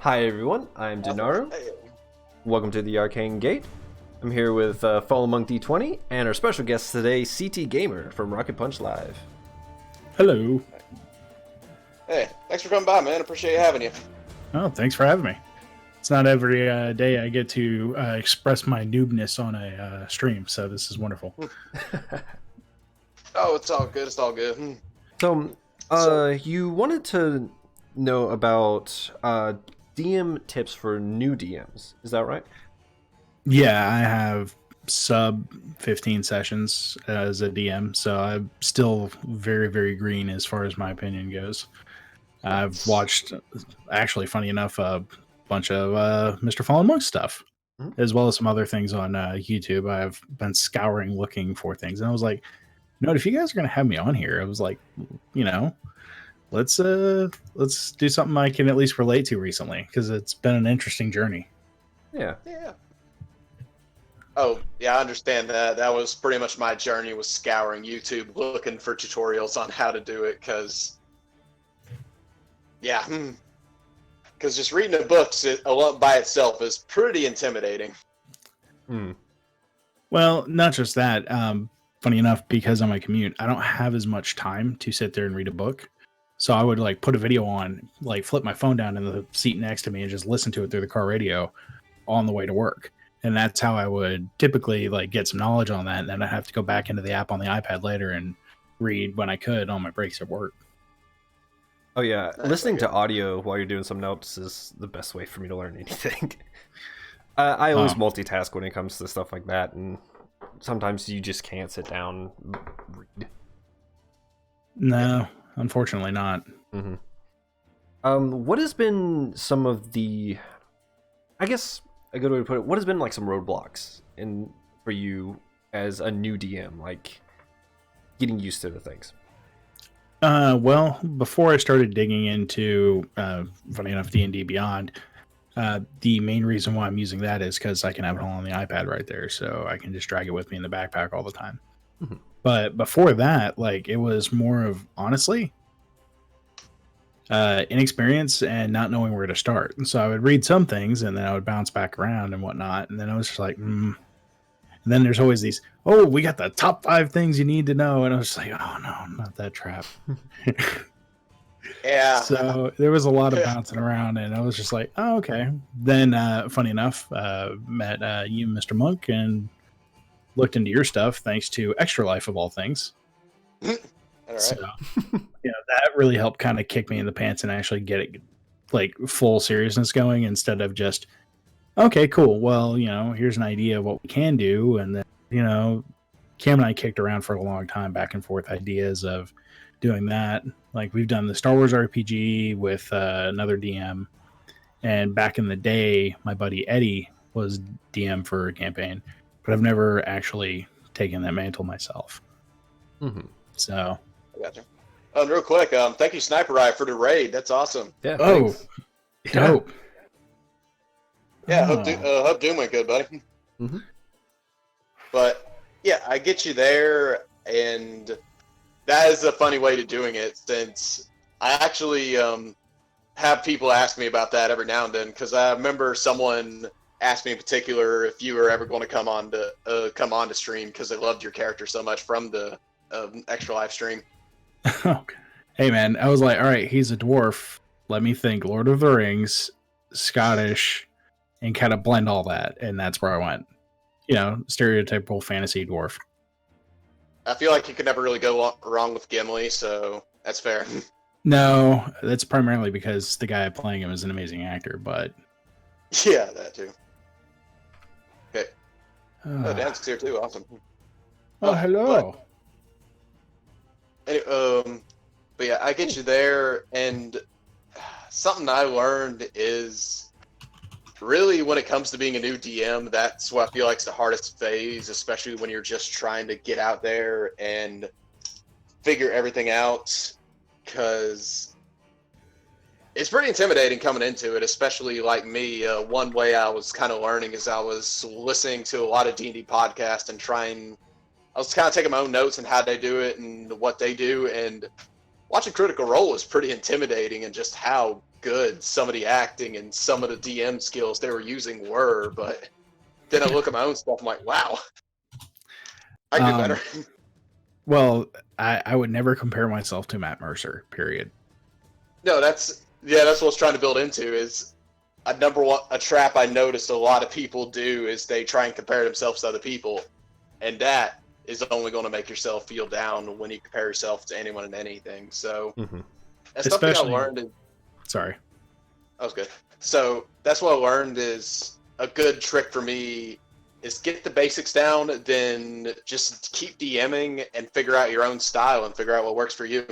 Hi everyone, I'm Denaru. Hey, Welcome to the Arcane Gate. I'm here with Fallen Monk D20 and our special guest today, CtGamer from RocketPunch Live. Hello. hey, thanks for coming by, man. Appreciate having you. Oh, thanks for having me. It's not every day I get to express my noobness on a stream, so this is wonderful. Oh, it's all good. It's all good. So, you wanted to know about DM tips for new DMs, is that right? Yeah, I have sub 15 sessions as a DM, so I'm still very, very green as far as my opinion goes. I've watched, actually, funny enough, a bunch of Mr. Fallen Monk stuff, as well as some other things on YouTube. I've been scouring looking for things, and I was like, if you guys are going to have me on here, I was like, let's do something I can at least relate to recently, because it's been an interesting journey. Yeah. Yeah. Oh, yeah, I understand that. That was pretty much my journey, was scouring YouTube, looking for tutorials on how to do it, because just reading a book by itself is pretty intimidating. Well, not just that. Funny enough, because on my commute, I don't have as much time to sit there and read a book. So I would put a video on, flip my phone down in the seat next to me and just listen to it through the car radio on the way to work. And that's how I would typically get some knowledge on that. And then I'd have to go back into the app on the iPad later and read when I could on my breaks at work. Oh yeah, listening to audio while you're doing something else is the best way for me to learn anything. I always multitask when it comes to stuff like that, and sometimes you just can't sit down and read. No, unfortunately not. What has been some of the, I guess a good way to put it, what has been some roadblocks for you as a new DM, getting used to the things? Well, before I started digging into, funny enough, D&D Beyond, the main reason why I'm using that is because I can have it all on the iPad right there, so I can just drag it with me in the backpack all the time. But before that, it was more of, honestly, inexperience and not knowing where to start. And so I would read some things, and then I would bounce back around and whatnot, and then I was just like, And then there's always these, we got the top 5 things you need to know. And I was just like, oh, no, not that trap. Yeah. So there was a lot of bouncing around, and I was just like, oh, okay. Then, funny enough, met you, Mr. Monk, and looked into your stuff, thanks to Extra Life, of all things. All right. So, that really helped kind of kick me in the pants and actually get it, full seriousness going, instead of just, okay, cool. Well, here's an idea of what we can do. And then, Cam and I kicked around for a long time, back and forth ideas of doing that. We've done the Star Wars RPG with another DM. And back in the day, my buddy Eddie was DM for a campaign, but I've never actually taken that mantle myself. So. I gotcha. And real quick, thank you, Sniper Eye, for the raid. That's awesome. Yeah. Oh, dope. Yeah, hope Doom went good, buddy. But yeah, I get you there, and that is a funny way to doing it, since I actually have people ask me about that every now and then, because I remember someone asked me in particular if you were ever going to come on to stream, because they loved your character so much from the Extra Life stream. Okay. Hey man, I was like, all right, he's a dwarf. Let me think Lord of the Rings, Scottish, and kind of blend all that, and that's where I went. Stereotypical fantasy dwarf. I feel like you could never really go wrong with Gimli, so that's fair. No, that's primarily because the guy playing him is an amazing actor, but... Yeah, that too. Okay. Dan's here too, awesome. Oh, hello. But yeah, I get you there, and something I learned is really when it comes to being a new DM, that's what I feel like is the hardest phase, especially when you're just trying to get out there and figure everything out, because it's pretty intimidating coming into it, especially like me. One way I was kind of learning is I was listening to a lot of D&D podcasts and I was kind of taking my own notes on how they do it and what they do, and watching Critical Role is pretty intimidating, and just how good some of the acting and some of the DM skills they were using were, but then I look at my own stuff, I'm like, wow, I can do better. Well, I would never compare myself to Matt Mercer, period. No, that's what I was trying to build into is a trap I noticed a lot of people do is they try and compare themselves to other people, and that is only going to make yourself feel down when you compare yourself to anyone and anything. So that's something I learned. Sorry. That was good. So that's what I learned is a good trick for me is get the basics down, then just keep DMing and figure out your own style and figure out what works for you.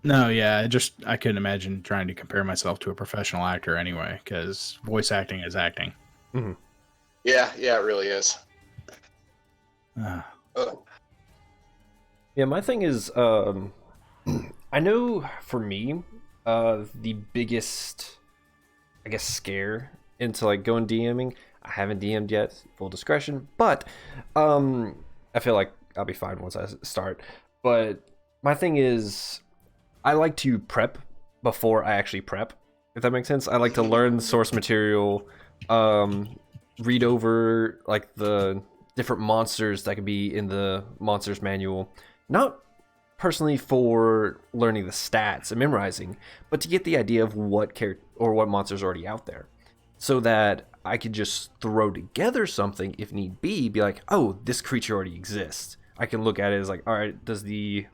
No, yeah, I couldn't imagine trying to compare myself to a professional actor anyway, because voice acting is acting. Mm-hmm. Yeah, it really is. Yeah, my thing is, I know for me, the biggest, I guess, scare into like going DMing. I haven't DM'd yet, full discretion, but I feel like I'll be fine once I start. But my thing is, I like to prep before I actually prep, if that makes sense. I like to learn source material, read over like the different monsters that could be in the monsters manual. Not personally for learning the stats and memorizing, but to get the idea of what character or what monsters are already out there, so that I could just throw together something if need be like, oh, this creature already exists. I can look at it as like, all right, does the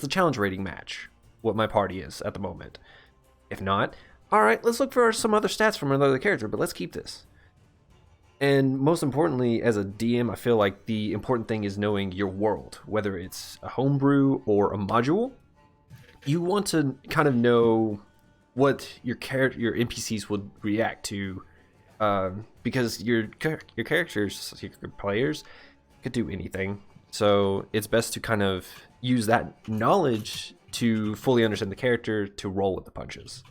challenge rating match what my party is at the moment? If not, all right, let's look for some other stats from another character, but let's keep this. And most importantly, as a DM, I feel like the important thing is knowing your world, whether it's a homebrew or a module. You want to kind of know what your NPCs would react to, because your characters, your players, could do anything. So it's best to kind of use that knowledge to fully understand the character to roll with the punches.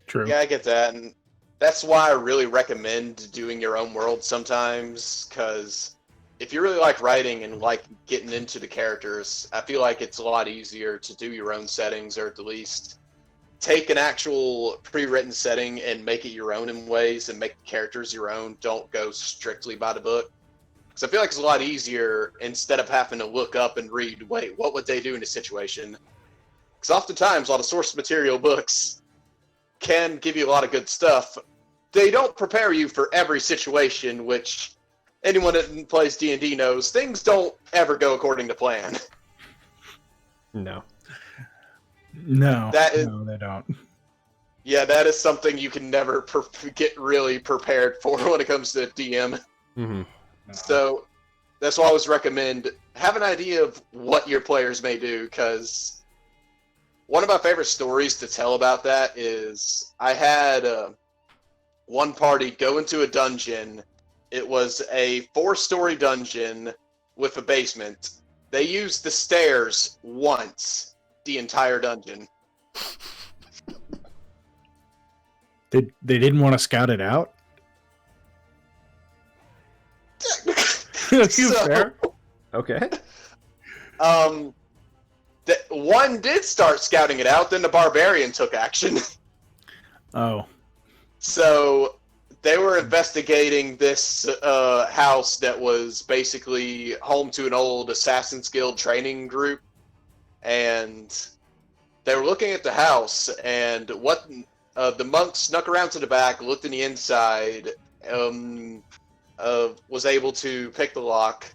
True. Yeah, I get that, and that's why I really recommend doing your own world sometimes, because if you really like writing and like getting into the characters, I feel like it's a lot easier to do your own settings, or at least take an actual pre-written setting and make it your own in ways and make the characters your own. Don't go strictly by the book. Because I feel like it's a lot easier instead of having to look up and read, wait, what would they do in this situation? Because oftentimes a lot of source material books can give you a lot of good stuff. They don't prepare you for every situation, which anyone that plays D&D knows things don't ever go according to plan. No, no, they don't. Yeah, that is something you can never get really prepared for when it comes to DM. Mm-hmm. No. So that's why I always recommend have an idea of what your players may do, because one of my favorite stories to tell about that is I had one party go into a dungeon. It was a 4-story dungeon with a basement. They used the stairs once the entire dungeon. They didn't want to scout it out? Fair. Okay. One did start scouting it out, then the barbarian took action. Oh. So they were investigating this house that was basically home to an old Assassin's Guild training group, and they were looking at the house, and what the monk snuck around to the back, looked in the inside, was able to pick the lock.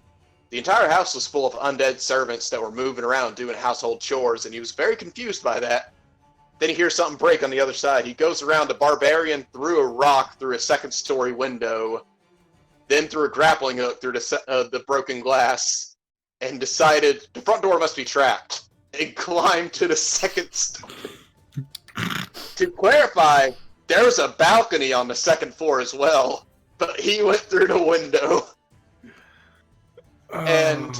The entire house was full of undead servants that were moving around doing household chores, and he was very confused by that. Then he hears something break on the other side. He goes around the barbarian, threw a rock through a 2nd-story window, then threw a grappling hook through the broken glass, and decided the front door must be trapped, and climbed to the 2nd story. To clarify, there's a balcony on the 2nd floor as well, but he went through the window. And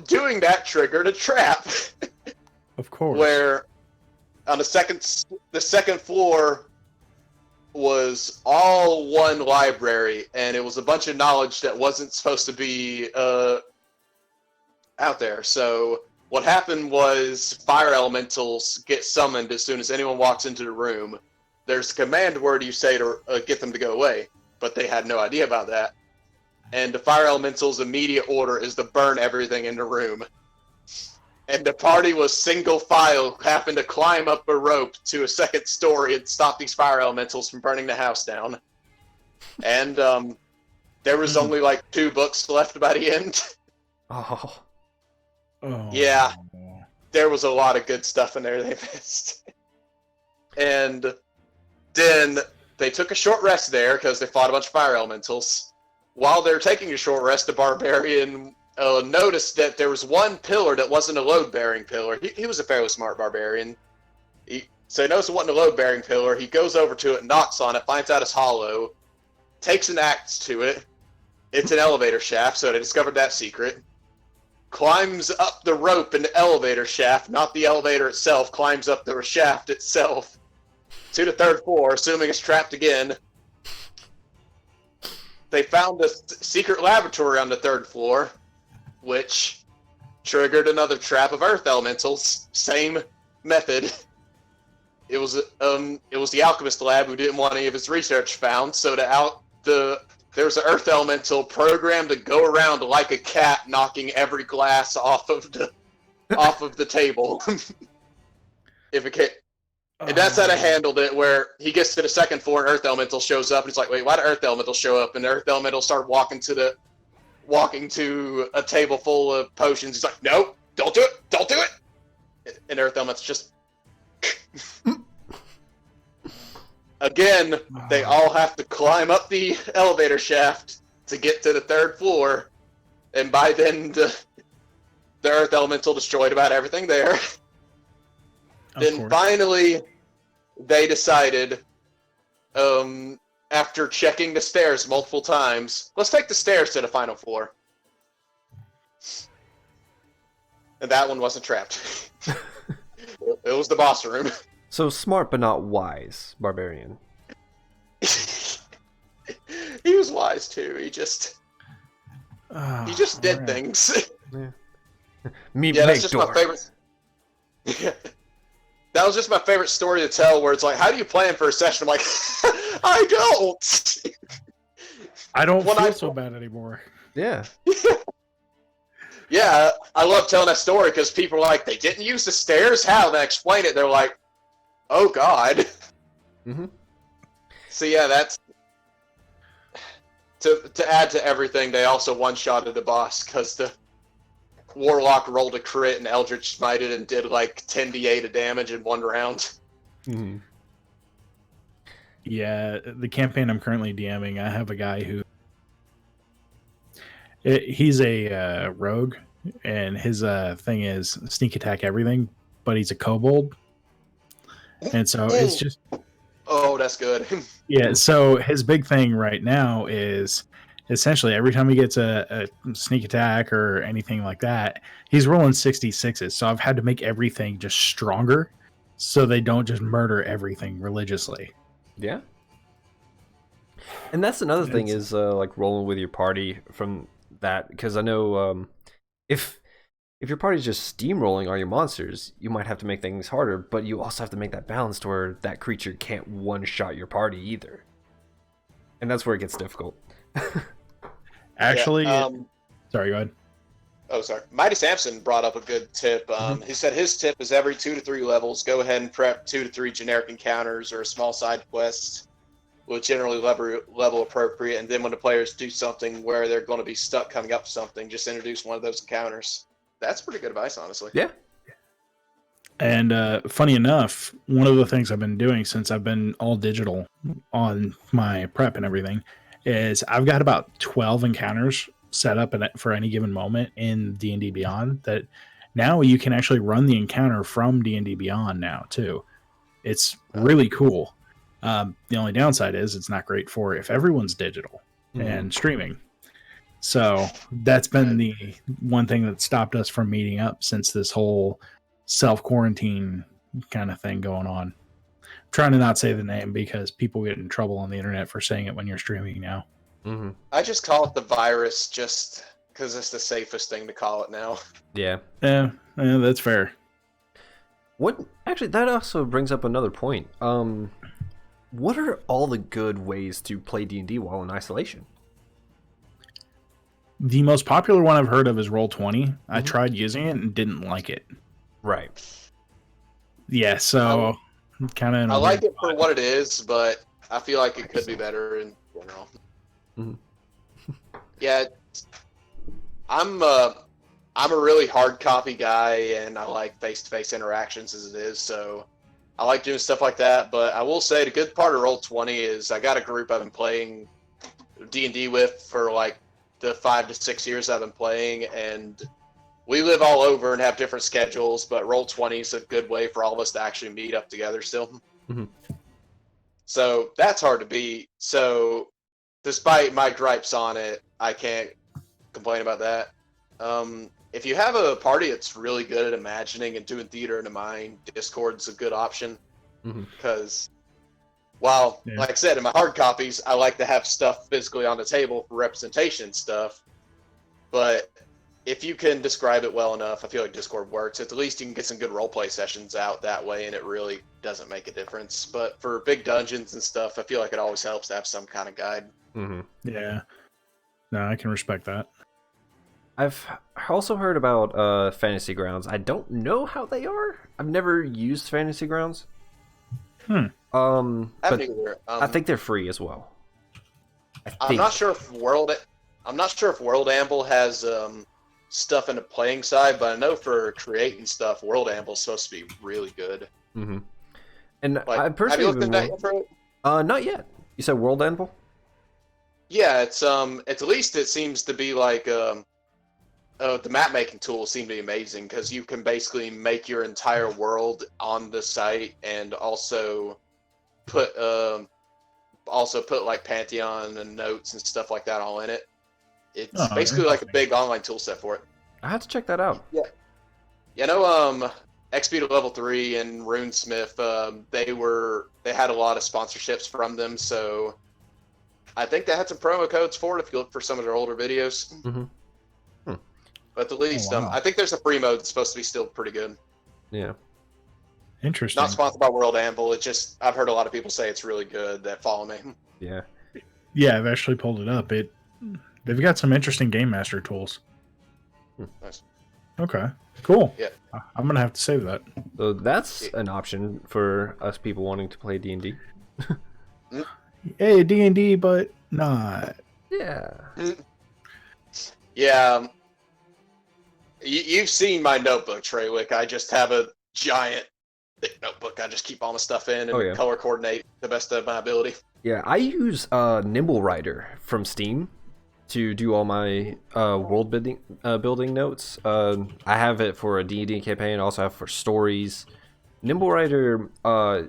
doing that triggered a trap. Of course. Where on the second floor was all one library, and it was a bunch of knowledge that wasn't supposed to be out there. So What happened was fire elementals get summoned as soon as anyone walks into the room. There's a command word you say to get them to go away, but they had no idea about that. And the fire elemental's immediate order is to burn everything in the room. And the party was single file, happened to climb up a rope to a second story and stop these fire elementals from burning the house down. And there was only like 2 books left by the end. Oh. Yeah, there was a lot of good stuff in there they missed. And then they took a short rest there because they fought a bunch of fire elementals. While they were taking a short rest, the barbarian noticed that there was one pillar that wasn't a load-bearing pillar. He was a fairly smart barbarian. So he noticed it wasn't a load-bearing pillar. He goes over to it, knocks on it, finds out it's hollow, takes an axe to it. It's an elevator shaft, so they discovered that secret. Climbs up the rope in the elevator shaft, not the elevator itself, climbs up the shaft itself to the 3rd floor, assuming it's trapped again. They found a secret laboratory on the 3rd floor, which triggered another trap of earth elementals. Same method. It was the alchemist lab who didn't want any of his research found, so there was an earth elemental programmed to go around like a cat, knocking every glass off of the table. If it can't. And that's how they handled it, where he gets to the 2nd floor and Earth Elemental shows up, and he's like, wait, why did Earth Elemental show up? And the Earth Elemental started walking to a table full of potions. He's like, no, don't do it! And Earth Elemental's just... Again, they all have to climb up the elevator shaft to get to the 3rd floor, and by then the Earth Elemental destroyed about everything there. Then finally, they decided, after checking the stairs multiple times, let's take the stairs to the final floor. And that one wasn't trapped. It was the boss room. So smart but not wise, barbarian. He was wise too. He just did things. Yeah. That's just my favorite. That was just my favorite story to tell, where it's like, how do you plan for a session? I'm like, I don't. I don't feel so bad anymore. Yeah. Yeah, I love telling that story because people are like, they didn't use the stairs? How? And I explain it, they're like, oh god. Mm-hmm. So yeah, that's... To add to everything, they also one-shotted the boss because the Warlock rolled a crit and Eldritch Smited and did like 10d8 of damage in 1 round. Mm-hmm. Yeah, the campaign I'm currently DMing, I have a guy who... he's a rogue, and his thing is sneak attack everything, but he's a kobold. And so it's just... Oh, that's good. Yeah, so his big thing right now is essentially every time he gets a sneak attack or anything like that, he's rolling 66s. So I've had to make everything just stronger so they don't just murder everything religiously. Yeah. And that's another thing is like rolling with your party from that, because I know if your party's just steamrolling all your monsters, you might have to make things harder, but you also have to make that balance to where that creature can't one-shot your party either. And that's where it gets difficult. Actually, sorry, go ahead. Oh, sorry. Mighty Samson brought up a good tip. He said his tip is every 2 to 3 levels, go ahead and prep 2 to 3 generic encounters or small side quests, will generally level appropriate, and then when the players do something where they're going to be stuck coming up with something, just introduce one of those encounters. That's pretty good advice, honestly. Yeah. And funny enough, one of the things I've been doing since I've been all digital on my prep and everything is I've got about 12 encounters set up for any given moment in D&D Beyond that now you can actually run the encounter from D&D Beyond now too. It's really cool. The only downside is it's not great for if everyone's digital and streaming. So that's been the one thing that stopped us from meeting up since this whole self-quarantine kind of thing going on. I'm trying to not say the name because people get in trouble on the internet for saying it when you're streaming now. I just call it the virus, just because it's the safest thing to call it now. Yeah. Yeah, that's fair. Actually, that also brings up another point. What are all the good ways to play D&D while in isolation? The most popular one I've heard of is Roll20. I tried using it and didn't like it. Right. Yeah, so kind of. I like it for what it is, but I feel like it could be better in general. Yeah, I'm a really hard copy guy, and I like face-to-face interactions as it is, so I like doing stuff like that. But I will say the good part of Roll20 is I got a group I've been playing D&D with for like the 5 to 6 years I've been playing, and we live all over and have different schedules, but Roll20 is a good way for all of us to actually meet up together still. So that's hard to beat. So despite my gripes on it, I can't complain about that. If you have a party that's really good at imagining and doing theater in the mind, Discord's a good option. Because while, like I said, in my hard copies, I like to have stuff physically on the table for representation and stuff. But if you can describe it well enough, I feel like Discord works. At the least you can get some good roleplay sessions out that way, and it really doesn't make a difference. But for big dungeons and stuff, I feel like it always helps to have some kind of guide. Yeah. No, I can respect that. I've also heard about Fantasy Grounds. I don't know how they are. I've never used Fantasy Grounds. But I think they're free as well. I'm not sure if World Amble has stuff in the playing side, but I know for creating stuff, World Amble's supposed to be really good. And like, I personally have you looked into that yet? Not yet. You said World Anvil? Yeah, it's at least it seems to be like the map making tools seem to be amazing because you can basically make your entire world on the site and also put like Pantheon and notes and stuff like that all in it. It's basically like a big online tool set for it. I have to check that out. Yeah. You know, XP to level 3 and RuneSmith, they had a lot of sponsorships from them, so I think they had some promo codes for it if you look for some of their older videos. But at least, I think there's a free mode that's supposed to be still pretty good. Yeah. Interesting. Not sponsored by World Anvil. It's just, I've heard a lot of people say it's really good that follow me. Yeah. Yeah, I've actually pulled it up. They've got some interesting Game Master tools. Nice. Okay, cool. Yeah. I'm going to have to save that. So that's an option for us people wanting to play D&D. Hey, D&D, but not. Yeah. Yeah. You've seen my notebook, Treywick. I just have a giant thick notebook. I just keep all my stuff in and color coordinate the best of my ability. Yeah, I use Nimble Writer from Steam to do all my world building notes. I have it for a D&D campaign. I also have for stories. Nimble Writer,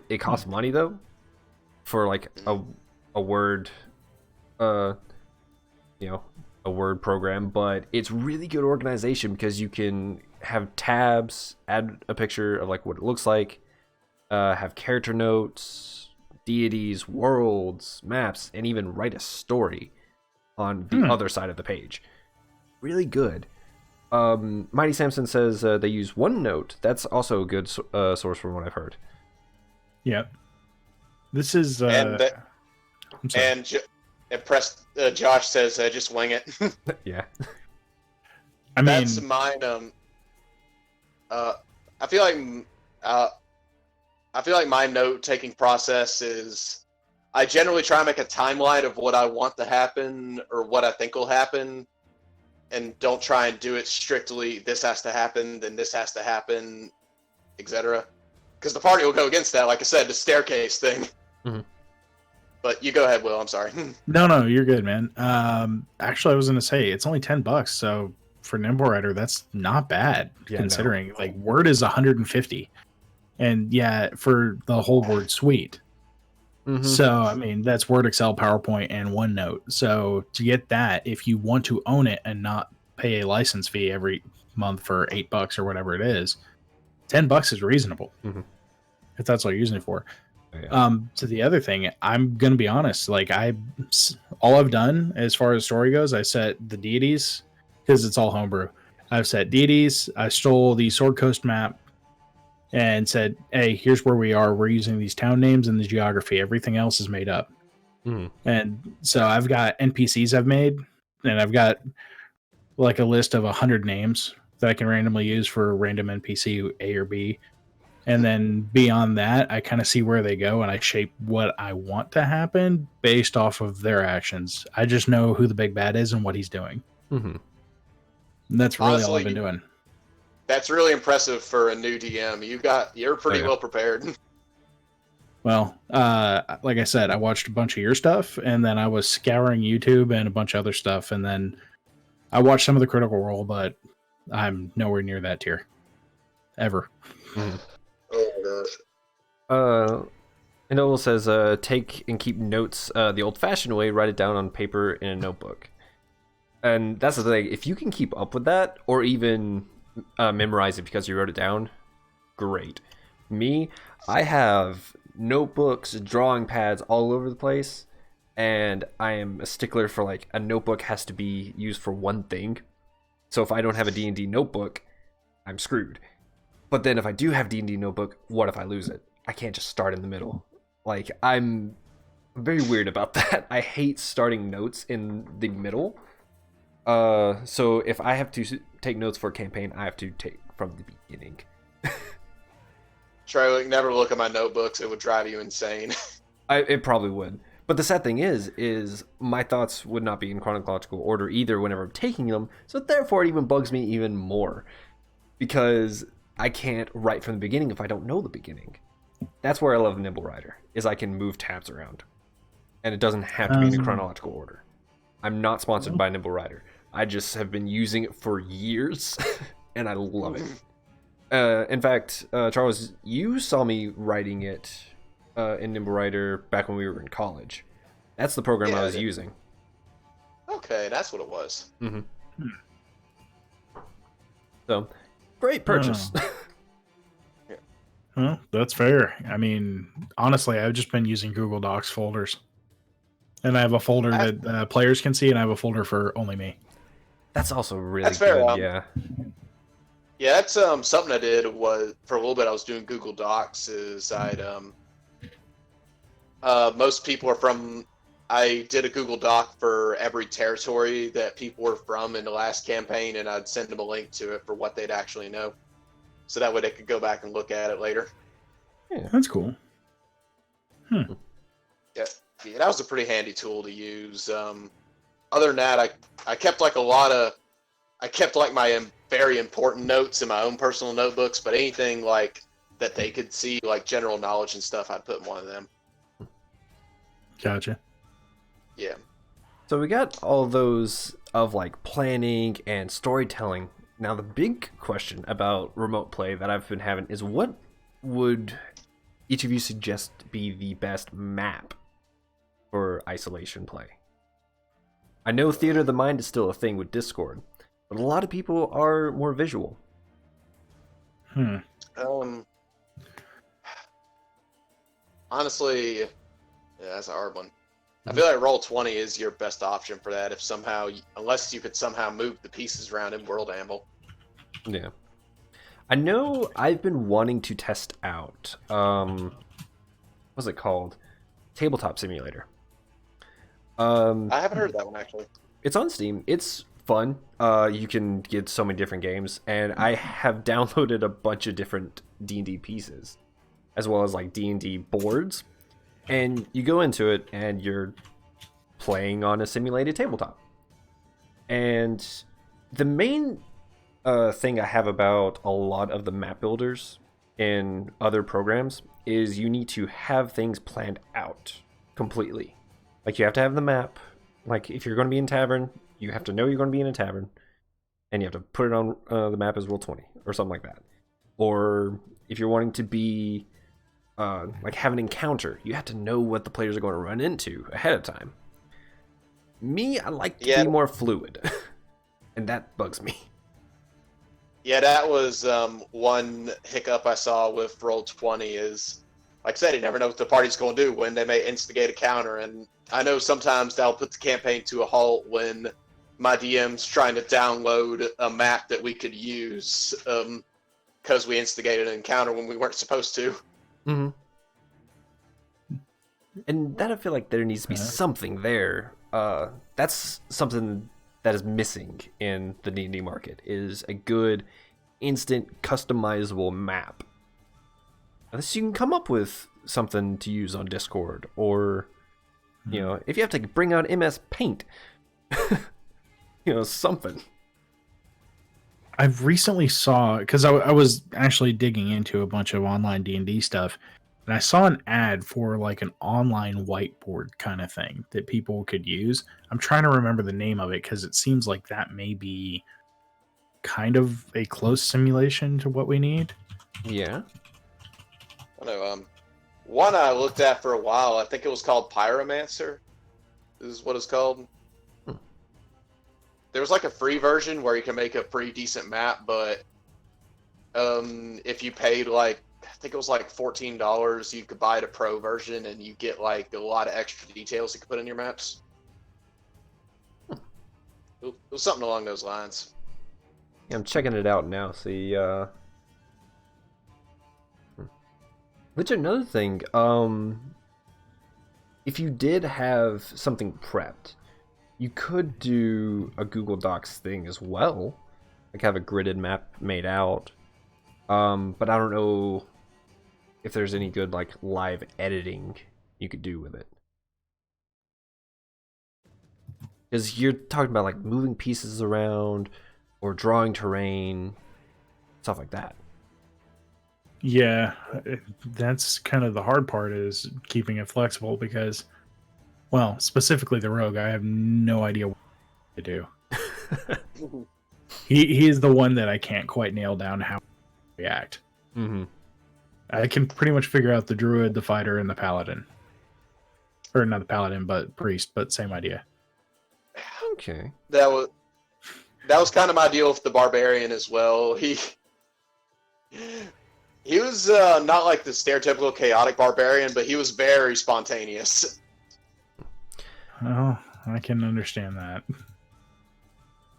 it costs money though, for like a word, a word program, but it's really good organization because you can have tabs, add a picture of like what it looks like, have character notes, deities, worlds, maps, and even write a story on the other side of the page. Really good. Mighty Samson says they use OneNote. That's also a good source from what I've heard. Yep. This is Josh says just wing it. Yeah. I mean, that's mine. I feel like my note taking process is I generally try to make a timeline of what I want to happen or what I think will happen, and don't try and do it strictly. This has to happen, then this has to happen, etc. Because the party will go against that. Like I said, the staircase thing. But you go ahead, Will. I'm sorry. No, you're good, man. Actually, I was going to say it's only $10, so for Nimble Writer, that's not bad considering. No. Like Word is 150, and for the whole Word suite. So I mean, that's Word, Excel, PowerPoint, and OneNote. So to get that, if you want to own it and not pay a license fee every month for $8 or whatever it is, $10 is reasonable if that's what you're using it for. So the other thing, I'm gonna be honest, like all I've done as far as story goes, I set the deities because it's all homebrew. I've set deities. I stole the Sword Coast map and said, "Hey, here's where we are. We're using these town names and the geography. Everything else is made up." And so I've got NPCs I've made, and I've got like a list of 100 names that I can randomly use for a random NPC A or B. And then beyond that, I kind of see where they go and I shape what I want to happen based off of their actions. I just know who the big bad is and what he's doing. Mm-hmm. And that's really Honestly, all I've been doing. That's really impressive for a new DM. You're pretty well prepared. Well, like I said, I watched a bunch of your stuff, and then I was scouring YouTube and a bunch of other stuff, and then I watched some of the Critical Role, but I'm nowhere near that tier. Ever. Mm-hmm. Oh my gosh. And Noel says, take and keep notes the old-fashioned way, write it down on paper in a notebook. And that's the thing, if you can keep up with that, or even memorize it because you wrote it down, great. Me, I have notebooks, drawing pads all over the place, and I am a stickler for, like, a notebook has to be used for one thing. So if I don't have a D&D notebook, I'm screwed. But then if I do have D&D notebook, what if I lose it? I can't just start in the middle. Like, I'm very weird about that. I hate starting notes in the middle. So if I have to take notes for a campaign, I have to take from the beginning. Try never look at my notebooks. It would drive you insane. It probably would. But the sad thing is my thoughts would not be in chronological order either whenever I'm taking them. So therefore, it even bugs me even more because I can't write from the beginning if I don't know the beginning. That's where I love Nimble Writer, is I can move tabs around, and it doesn't have to be in a chronological order. I'm not sponsored by Nimble Writer. I just have been using it for years, and I love it. In fact, Charles, you saw me writing it in Nimble Writer back when we were in college. That's the program I was using. Okay, that's what it was. Mm-hmm. So, great purchase. Well, that's fair. I mean, honestly, I've just been using Google Docs folders. And I have a folder that players can see, and I have a folder for only me. That's also really that's good, fair, yeah. Yeah, that's something I did was, for a little bit I was doing Google Docs, is most people are from, I did a Google Doc for every territory that people were from in the last campaign, and I'd send them a link to it for what they'd actually know. So that way they could go back and look at it later. Yeah, that's cool. Yeah, that was a pretty handy tool to use. Other than that, I kept like my very important notes in my own personal notebooks, but anything like that they could see, like general knowledge and stuff, I'd put in one of them. Gotcha. Yeah. So we got all those of like planning and storytelling. Now the big question about remote play that I've been having is, what would each of you suggest be the best map for isolation play? I know Theater of the Mind is still a thing with Discord, but a lot of people are more visual. Honestly, yeah, that's a hard one. I feel like Roll20 is your best option for that, if somehow, unless you could somehow move the pieces around in World Amble. Yeah. I know I've been wanting to test out, what's it called? Tabletop Simulator. I haven't heard that one, actually. It's on Steam. It's fun. You can get so many different games, and I have downloaded a bunch of different D&D pieces, as well as like D&D boards. And you go into it, and you're playing on a simulated tabletop. And the main thing I have about a lot of the map builders in other programs is you need to have things planned out completely. Like, you have to have the map. Like, if you're going to be in tavern, you have to know you're going to be in a tavern, and you have to put it on the map as Roll20 or something like that. Or if you're wanting to be like have an encounter, you have to know what the players are going to run into ahead of time. Me, I like to be more fluid, and that bugs me. Yeah, that was one hiccup I saw with Roll20 is, like I said, you never know what the party's going to do when they may instigate a counter. And I know sometimes they'll put the campaign to a halt when my DMs trying to download a map that we could use because we instigated an encounter when we weren't supposed to. Mm-hmm. And that I feel like there needs to be something there. That's something that is missing in the D&D market, is a good instant customizable map. Unless you can come up with something to use on Discord, or you know, if you have to bring out MS Paint, you know, something. I've recently saw, because I was actually digging into a bunch of online D&D stuff, and I saw an ad for like an online whiteboard kind of thing that people could use. I'm trying to remember the name of it because it seems like that may be kind of a close simulation to what we need. Yeah. I know. One I looked at for a while. I think it was called Pyromancer. Is what it's called. There was like a free version where you can make a pretty decent map, but if you paid like, I think it was like $14, you could buy the pro version and you get like a lot of extra details you could put in your maps. It was something along those lines. Yeah, I'm checking it out now. See, which another thing, if you did have something prepped, you could do a Google Docs thing as well, like have a gridded map made out. But I don't know if there's any good like live editing you could do with it, because you're talking about like moving pieces around or drawing terrain, stuff like that. Yeah, that's kind of the hard part, is keeping it flexible, because, well, specifically the rogue, I have no idea what to do. He is the one that I can't quite nail down how to react. Mm-hmm. I can pretty much figure out the druid, the fighter, and the paladin. Or not the paladin, but priest, but same idea. Okay. That was kind of my deal with the barbarian as well. He was not like the stereotypical chaotic barbarian, but he was very spontaneous. Oh, I can understand that.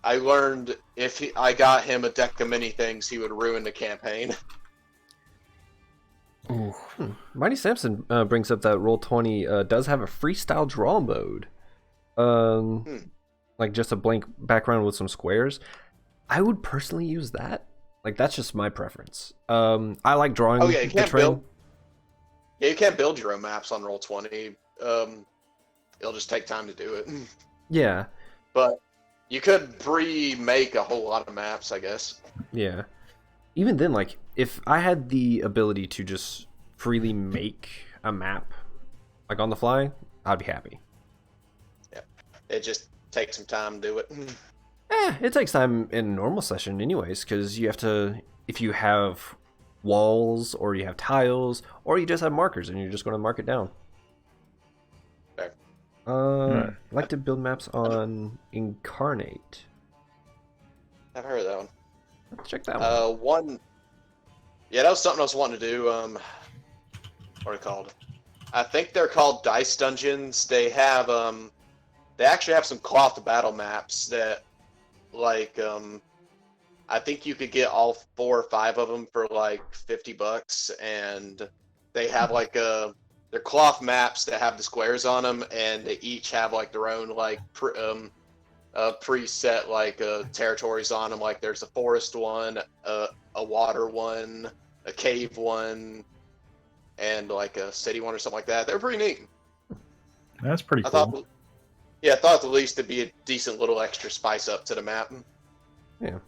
I learned if I got him a deck of many things, he would ruin the campaign. Ooh. Mighty Samson brings up that Roll20 does have a freestyle draw mode. Like just a blank background with some squares. I would personally use that. Like, that's just my preference. I like drawing Oh yeah, you the can't terrain. build. Yeah, you can't build your own maps on Roll20. It'll just take time to do it. Yeah. But you could pre-make a whole lot of maps, I guess. Yeah. Even then, like, if I had the ability to just freely make a map, like on the fly, I'd be happy. Yeah. It just takes some time to do it. It takes time in a normal session anyways, because you have to, if you have walls, or you have tiles, or you just have markers, and you're just going to mark it down. Fair. I like to build maps on Incarnate. I've heard of that one. Let's check that one. Yeah, that was something I was wanting to do. What are they called? I think they're called Dice Dungeons. They have, they actually have some cloth battle maps that, like, I think you could get all 4 or 5 of them for like $50, and they have like they're cloth maps that have the squares on them, and they each have like their own like preset like territories on them. Like there's a forest one, a water one, a cave one, and like a city one or something like that. They're pretty neat. That's pretty cool. I thought at least it'd be a decent little extra spice up to the map. Yeah.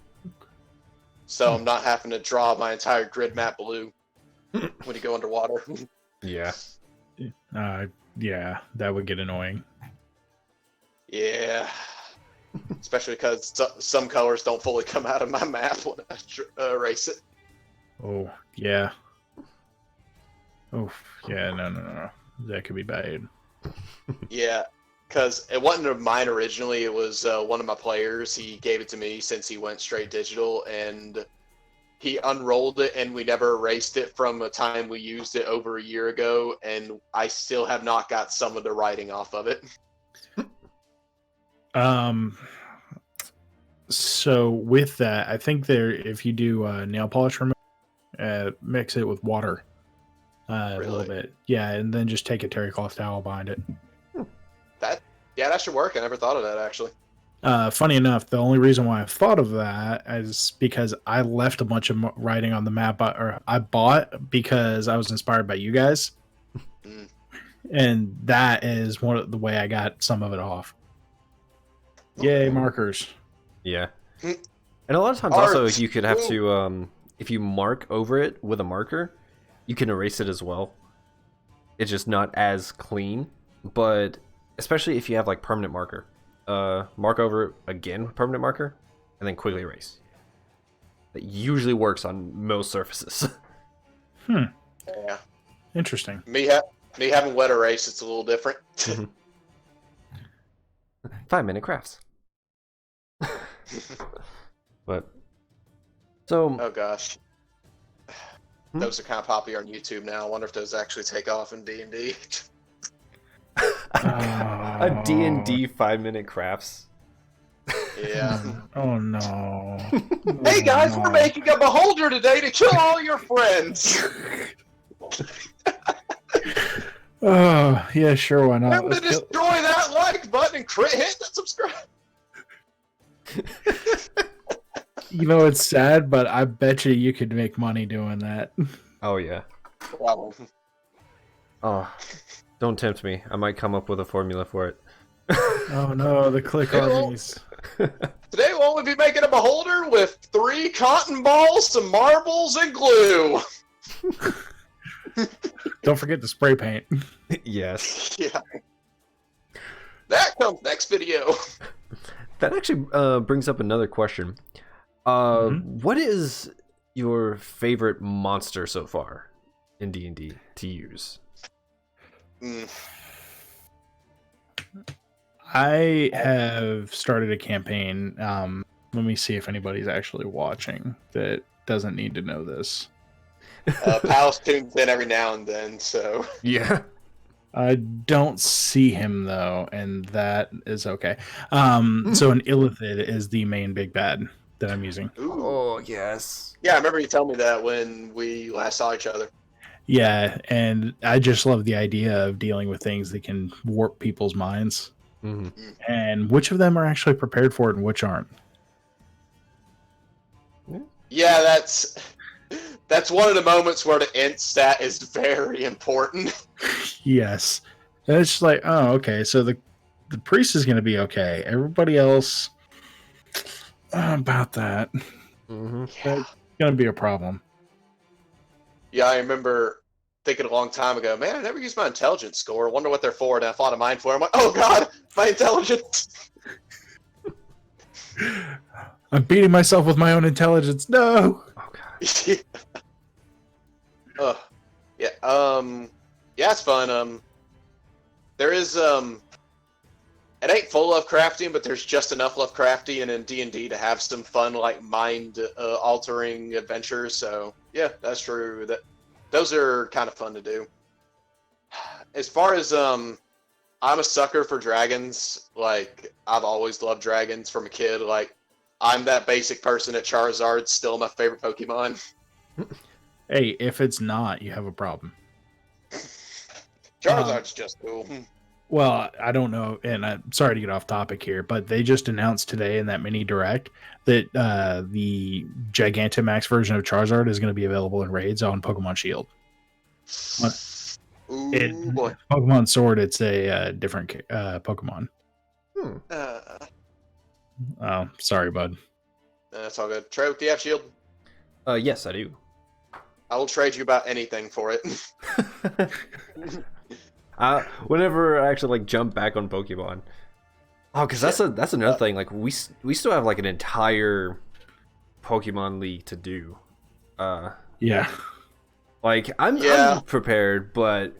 So I'm not having to draw my entire grid map blue when you go underwater. Yeah. Yeah, that would get annoying. Yeah. Especially because some colors don't fully come out of my map when I erase it. Oh, yeah. Oh, yeah, no. That could be bad. Yeah, because it wasn't of mine originally. It was one of my players. He gave it to me since he went straight digital, and he unrolled it, and we never erased it from a time we used it over a year ago, and I still have not got some of the writing off of it. So with that, I think if you do nail polish remover, mix it with water a little Really? bit. Yeah, and then just take a terry cloth towel behind it. That should work. I never thought of that actually. Funny enough, the only reason why I thought of that is because I left a bunch of writing on the map, or I bought because I was inspired by you guys, Mm. and that is one of the way I got some of it off. Yay, markers! Yeah. Hmm. And a lot of times Art. also you could have Ooh. to if you mark over it with a marker, you can erase it as well. It's just not as clean, but especially if you have like permanent marker. Mark over it again with permanent marker and then quickly erase. That usually works on most surfaces. Yeah. Interesting. Me having wet erase, it's a little different. 5-minute crafts. But so Oh gosh. Those are kind of popular on YouTube now. I wonder if those actually take off in D&D. a D&D 5-minute crafts. Yeah. Oh no. Hey guys, Oh, we're no. making a beholder today to kill all your friends. Oh yeah, sure. Why not? Remember to destroy that like button and hit that subscribe. You know, it's sad, but I bet you could make money doing that. Oh yeah. Wow. Oh, don't tempt me. I might come up with a formula for it. Oh no, the click armies. Today we'll only be making a beholder with 3 cotton balls, some marbles, and glue. Don't forget the spray paint. Yes. Yeah. That comes next video. That actually brings up another question. What is your favorite monster so far in D&D to use? I have started a campaign. Let me see if anybody's actually watching that doesn't need to know this. Palace tunes in every now and then, so. Yeah. I don't see him though, and that is okay. So an Illithid is the main big bad that I'm using. Ooh. Oh, yes. Yeah, I remember you telling me that when we last saw each other. Yeah, and I just love the idea of dealing with things that can warp people's minds, and which of them are actually prepared for it and which aren't. Yeah, that's one of the moments where the int stat is very important. Yes, and it's just like, oh, okay, so the priest is going to be okay. Everybody else, about that, Yeah. that's going to be a problem. Yeah, I remember thinking a long time ago, man, I never used my intelligence score. I wonder what they're for, and I thought of mine for. I'm like, oh god, my intelligence. I'm beating myself with my own intelligence. No. Oh, God. Yeah. Yeah, it's fun. There is it ain't full Lovecraftian, but there's just enough Lovecraftian in D&D to have some fun, like mind altering adventures. So yeah, that's true. Those are kind of fun to do. As far as I'm a sucker for dragons. Like, I've always loved dragons from a kid. Like, I'm that basic person that Charizard's still my favorite Pokemon. Hey, if it's not, you have a problem. Charizard's just cool. Well, I don't know, and I'm sorry to get off topic here, but they just announced today in that mini direct that the Gigantamax version of Charizard is going to be available in raids on Pokemon Shield. Ooh, boy. Pokemon Sword, it's a different Pokemon. Oh, sorry, bud. That's all good. Trey, do you have Shield? Yes, I do. I will trade you about anything for it. Whenever I actually like jump back on Pokemon. Oh, because that's another thing. Like we still have like an entire Pokemon League to do. Yeah. Like I'm prepared, but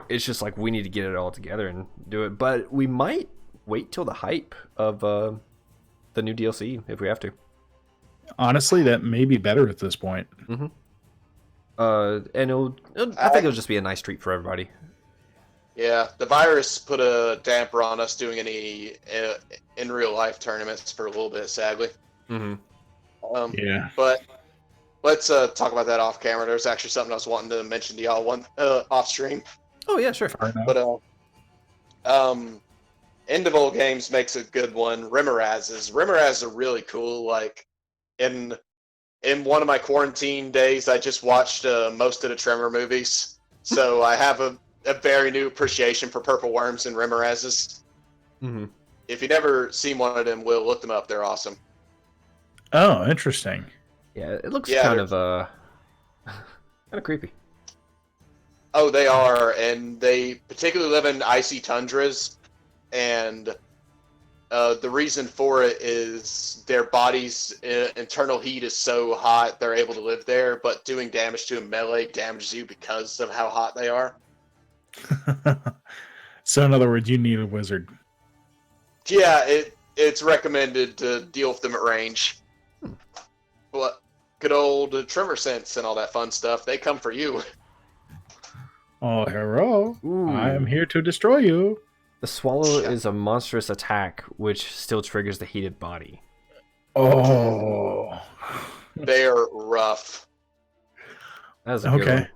it's just like we need to get it all together and do it. But we might wait till the hype of the new DLC if we have to. Honestly, that may be better at this point. Mm-hmm. And I think it'll just be a nice treat for everybody. Yeah, the virus put a damper on us doing any in real life tournaments for a little bit, sadly. Mm-hmm. Yeah. But let's talk about that off camera. There's actually something I was wanting to mention to y'all off stream. Oh yeah, sure. Far enough. But Endival Games makes a good one. Rimmerazes are really cool. Like in one of my quarantine days, I just watched most of the Tremor movies, so I have a very new appreciation for purple worms and Rimmerazes. Mm-hmm. If you've never seen one of them, Will, look them up. They're awesome. Oh, interesting. Yeah, it looks Yeah, kind of kind of creepy. Oh, they are, and they particularly live in icy tundras, and the reason for it is their body's internal heat is so hot they're able to live there, but doing damage to a melee damages you because of how hot they are. So, in other words, you need a wizard. Yeah, it's recommended to deal with them at range. But good old Tremor Sense and all that fun stuff, they come for you. Oh, hero! Ooh. I am here to destroy you. The swallow Yeah. is a monstrous attack, which still triggers the heated body. Oh, They're rough. That was a good okay. one.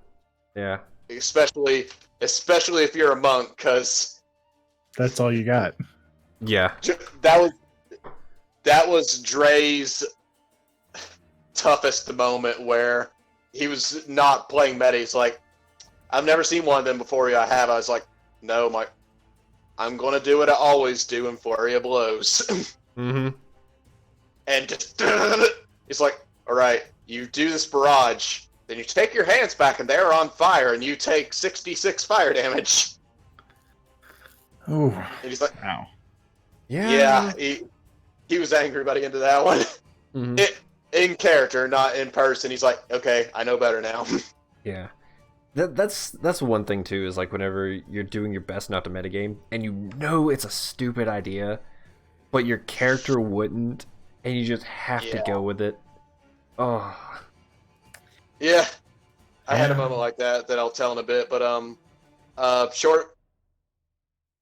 Yeah. Especially if you're a monk, because That's all you got. Yeah. that was Dre's toughest moment where he was not playing meta. He's like, I've never seen one of them before. I have. I was like, no, I'm going to do what I always do in flurry of blows. Mm-hmm. And just, he's like, all right, you do this barrage, then you take your hands back and they're on fire, and you take 66 fire damage. Ooh, And he's like, ow. yeah, he was angry by the end of that one. Mm-hmm. In character, not in person. He's like, okay, I know better now. Yeah. That's one thing too, is like whenever you're doing your best not to metagame and you know it's a stupid idea, but your character wouldn't, and you just have to go with it. Oh. Yeah. I had a moment like that I'll tell in a bit, but short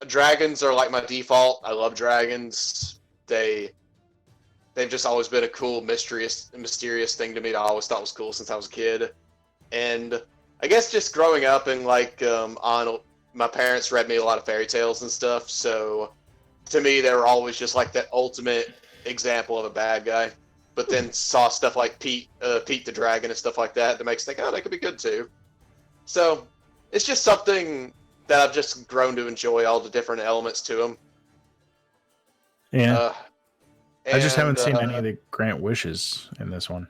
dragons are like my default. I love dragons. They've just always been a cool, mysterious thing to me that I always thought was cool since I was a kid. And I guess just growing up and like my parents read me a lot of fairy tales and stuff, so to me they were always just like that ultimate example of a bad guy. But then saw stuff like Pete the Dragon and stuff like that makes me think, oh, that could be good too. So it's just something that I've just grown to enjoy, all the different elements to them. Yeah. I just haven't seen any of the grant wishes in this one.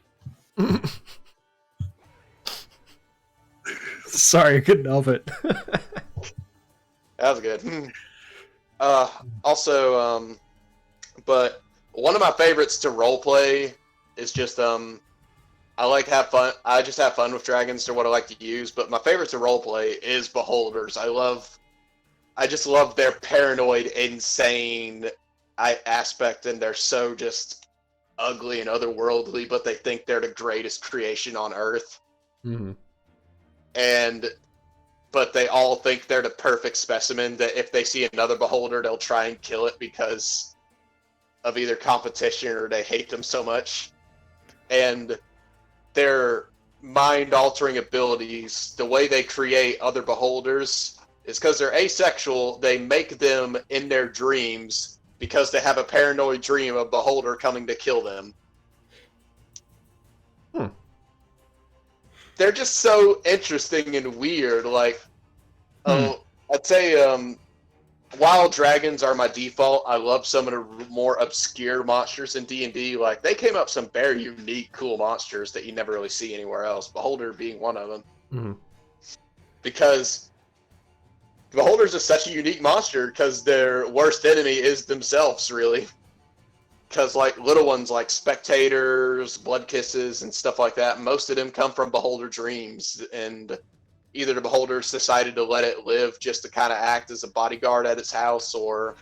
Sorry, I couldn't help it. That was good. Also, but one of my favorites to roleplay is just I like to have fun. I just have fun with dragons. They're what I like to use. But my favorite to roleplay is beholders. I just love their paranoid, insane aspect, and they're so just ugly and otherworldly, but they think they're the greatest creation on Earth. Mm-hmm. But they all think they're the perfect specimen, that if they see another beholder, they'll try and kill it because of either competition or they hate them so much. And their mind-altering abilities, the way they create other beholders, is because they're asexual. They make them in their dreams because they have a paranoid dream of a beholder coming to kill them. They're just so interesting and weird. Like, I'd say wild dragons are my default. I love some of the more obscure monsters in D&D. Like, they came up with some very unique, cool monsters that you never really see anywhere else. Beholder being one of them. Mm-hmm. Because beholders are such a unique monster because their worst enemy is themselves, really. Because, like, little ones like spectators, blood kisses, and stuff like that, most of them come from beholder dreams, and either the beholders decided to let it live just to kind of act as a bodyguard at its house, or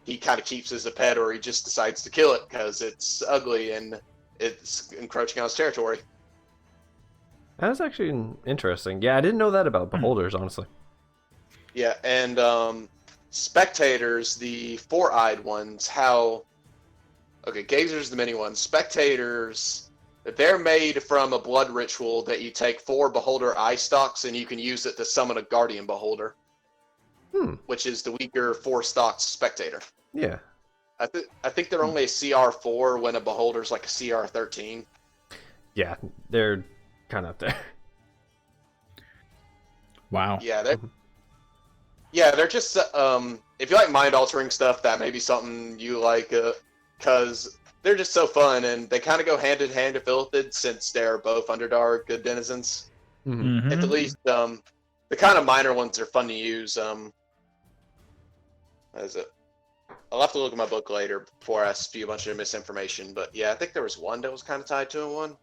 he kind of keeps it as a pet, or he just decides to kill it because it's ugly and it's encroaching on his territory. That's actually interesting. Yeah, I didn't know that about beholders, honestly. Yeah, and spectators, the four-eyed ones, how... Okay, gazers, the mini ones. Spectators, they're made from a blood ritual that you take 4 beholder eye stalks and you can use it to summon a guardian beholder, which is the weaker 4-stalked spectator. Yeah. I think they're only a CR4 when a beholder's like a CR13. Yeah, they're kind of up there. Wow. Yeah, they're just if you like mind altering stuff, that may be something you like, because they're just so fun and they kind of go hand in hand with Illithid since they're both Underdark good denizens. Mhm. At the least, the kind of minor ones are fun to use. What is it? I'll have to look at my book later before I spew a bunch of misinformation. But yeah, I think there was one that was kind of tied to one.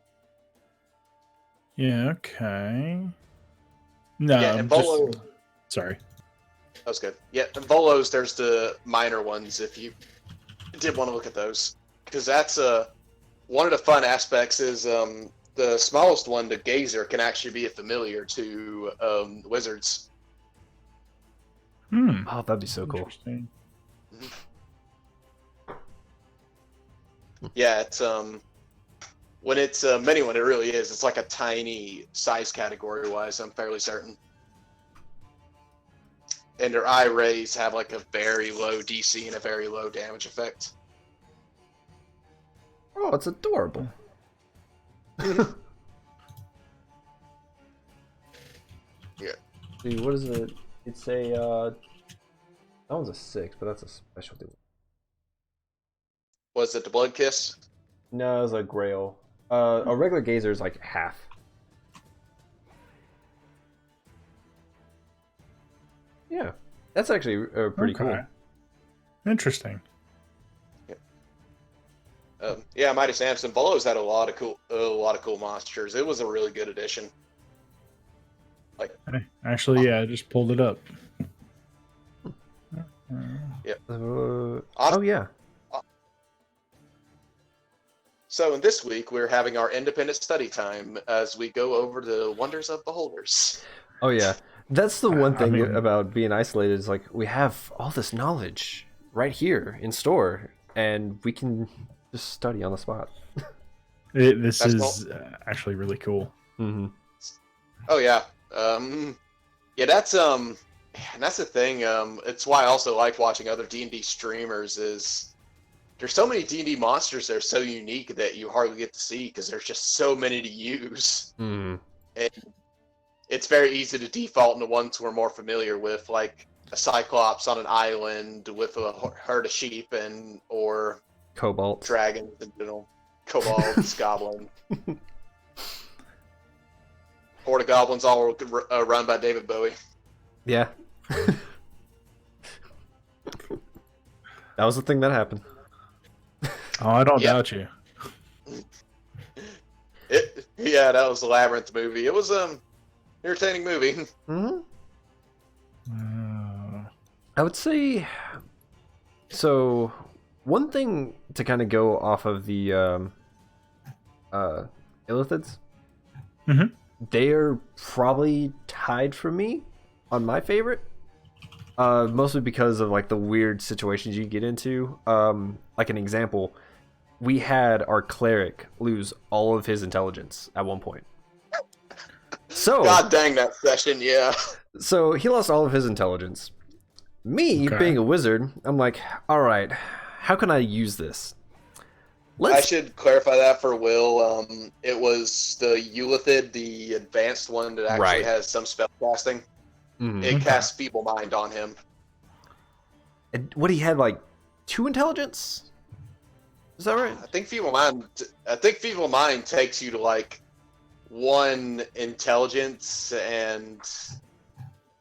Yeah, okay. No, Yeah, and Volo... Sorry. That was good. Yeah, and Volos, there's the minor ones if you did want to look at those. Because that's one of the fun aspects is the smallest one, the Gazer, can actually be a familiar to wizards. Oh, that'd be so cool. Interesting. Yeah, it's when it's a mini one, it really is. It's like a tiny size category wise, I'm fairly certain. And their eye rays have like a very low DC and a very low damage effect. Oh, it's adorable. Yeah. See, what is it? It's a that one's a 6, but that's a specialty one. Was it the Blood Kiss? No, it's a Grail. A regular Gazer is like half. Yeah, that's actually pretty cool. Interesting. Yeah, Mighty Samson. Volos had a lot of cool monsters. It was a really good addition. Actually, yeah, I just pulled it up. Yeah. Oh yeah. So in this week, we're having our independent study time as we go over the wonders of beholders. Oh yeah. That's the one thing about being isolated is like we have all this knowledge right here in store, and we can just study on the spot. This is actually really cool. Mm-hmm. Oh yeah, yeah. That's the thing. It's why I also like watching other D&D streamers. Is there's so many D&D monsters that are so unique that you hardly get to see because there's just so many to use. And it's very easy to default into ones we're more familiar with, like a Cyclops on an island with a herd of sheep or Cobalt dragons in general, kobolds, goblin, horde of goblins, all run by David Bowie. Yeah. That was the thing that happened. Oh, I don't doubt you. Yeah, that was the Labyrinth movie. It was entertaining movie. Mm-hmm. I would say so. One thing to kind of go off of the Illithids, they are probably tied for me on my favorite. Mostly because of like the weird situations you get into. Like an example, we had our cleric lose all of his intelligence at one point. So God dang that session, yeah. So he lost all of his intelligence. Me being a wizard, I'm like, all right, how can I use this? I should clarify that for Will. It was the Eulithid, the advanced one that actually has some spell casting. It casts Feeble Mind on him. And what, he had like 2 intelligence? Is that right? I think Feeble Mind takes you to like 1 intelligence, and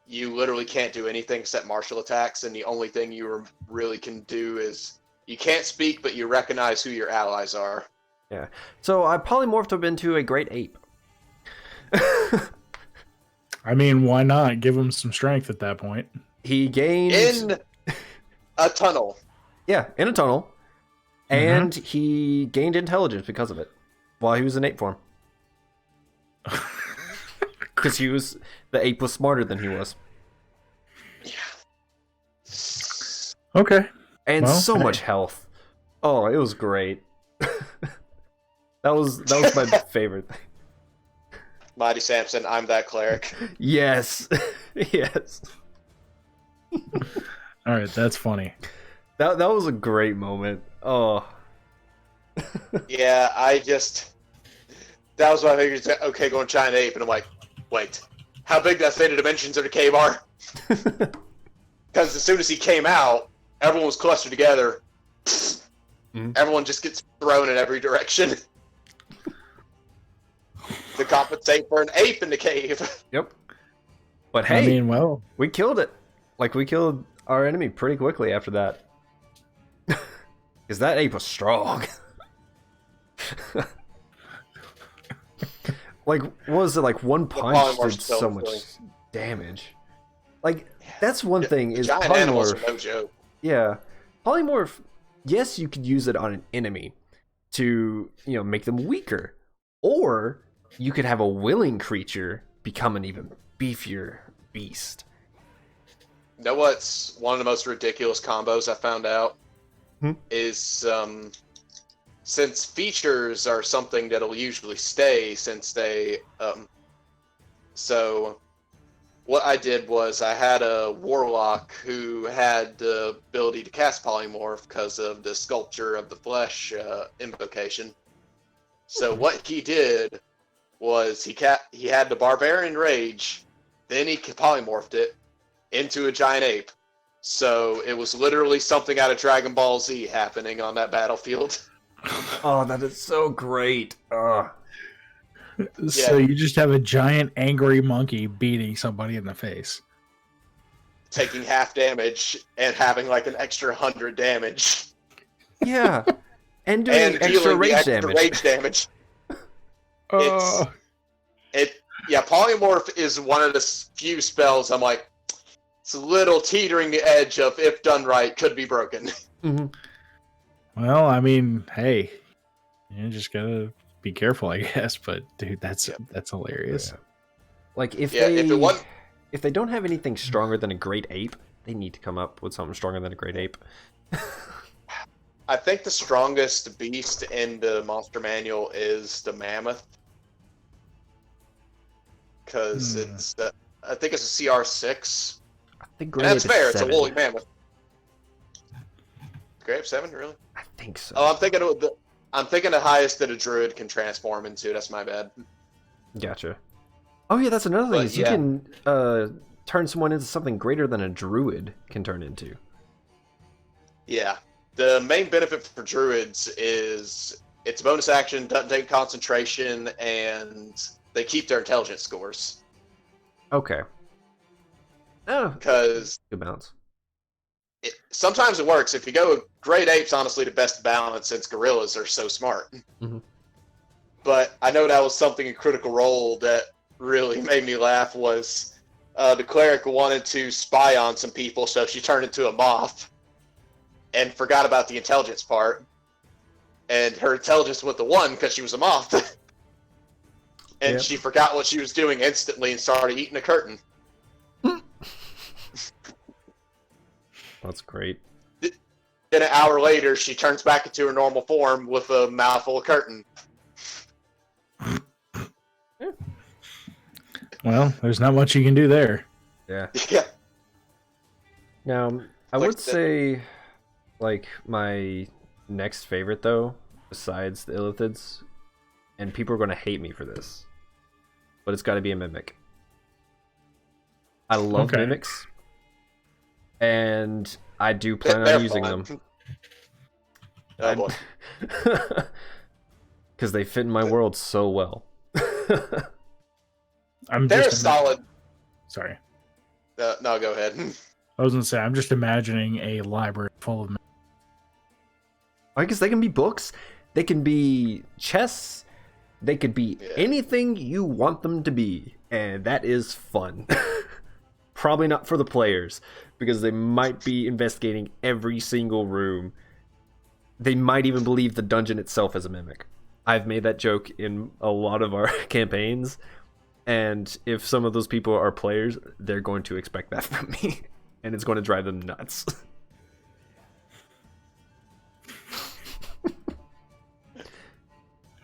you literally can't do anything except martial attacks. And the only thing you really can do is you can't speak, but you recognize who your allies are. Yeah. So I polymorphed him into a great ape. I mean, why not? Give him some strength at that point. He gained... In a tunnel. Yeah, in a tunnel. And he gained intelligence because of it. While he was in ape form. Because the ape was smarter than he was. Okay. And Well, so hey. much health. Oh, it was great. that was my favorite thing. Mighty Samson, I'm that cleric. Yes. Yes. All right, that's funny. That was a great moment. Oh. Yeah, that was my figured. Okay, going giant ape, and I'm like, wait, how big that Theta Dimensions of the cave are? Because as soon as he came out, everyone was clustered together. Everyone just gets thrown in every direction to compensate for an ape in the cave. Yep. But hey, I mean, well, we killed it. Like, we killed our enemy pretty quickly after that. Because that ape was strong. Like, what was it? Like, one punch did so much damage. Like, that's one thing is giant animals are no joke. Yeah. Polymorph, yes, you could use it on an enemy to, make them weaker. Or you could have a willing creature become an even beefier beast. You know what's one of the most ridiculous combos I found out? Is since features are something that'll usually stay since they so what I did was I had a warlock who had the ability to cast polymorph because of the sculpture of the flesh invocation. So what he did was he had the barbarian rage, then he polymorphed it into a giant ape. So it was literally something out of Dragon Ball Z happening on that battlefield. Oh, that is so great. So you just have a giant angry monkey beating somebody in the face. Taking half damage and having like an extra 100 damage. Yeah. And doing extra rage damage. Polymorph is one of the few spells I'm like, it's a little teetering the edge of, if done right, could be broken. Mm-hmm. Well, I mean, hey, you just gotta be careful, I guess. But dude, that's hilarious. Yeah. Like if they don't have anything stronger than a great ape, they need to come up with something stronger than a great ape. I think the strongest beast in the monster manual is the mammoth, because I think it's a CR6. I think and that's fair. 7. It's a woolly mammoth. Great 7, really? I think so. Oh, I'm thinking the highest that a druid can transform into. That's my bad. Gotcha. Oh yeah, that's another thing. You can turn someone into something greater than a druid can turn into. Yeah. The main benefit for druids is it's a bonus action, doesn't take concentration, and they keep their intelligence scores. Okay. Oh, because good balance. Sometimes it works. If you go with great apes, honestly, the best balance since gorillas are so smart. Mm-hmm. But I know that was something in Critical Role that really made me laugh was the cleric wanted to spy on some people, so she turned into a moth and forgot about the intelligence part. And her intelligence went to 1 because she was a moth. And she forgot what she was doing instantly and started eating a curtain. That's great. Then an hour later, she turns back into her normal form with a mouthful of curtain. Well, there's not much you can do there. Yeah. Yeah. Now, I would say, like, my next favorite, though, besides the Illithids, and people are going to hate me for this, but it's got to be a Mimic. I love Mimics, and I do plan on using them. Oh, boy. Because they fit in my world so well. They're solid. Sorry. No, go ahead. I was going to say, I'm just imagining a library full of... I guess they can be books, they can be chests, they could be anything you want them to be, and that is fun. Probably not for the players, because they might be investigating every single room. They might even believe the dungeon itself is a mimic. I've made that joke in a lot of our campaigns, and if some of those people are players, they're going to expect that from me, and it's going to drive them nuts.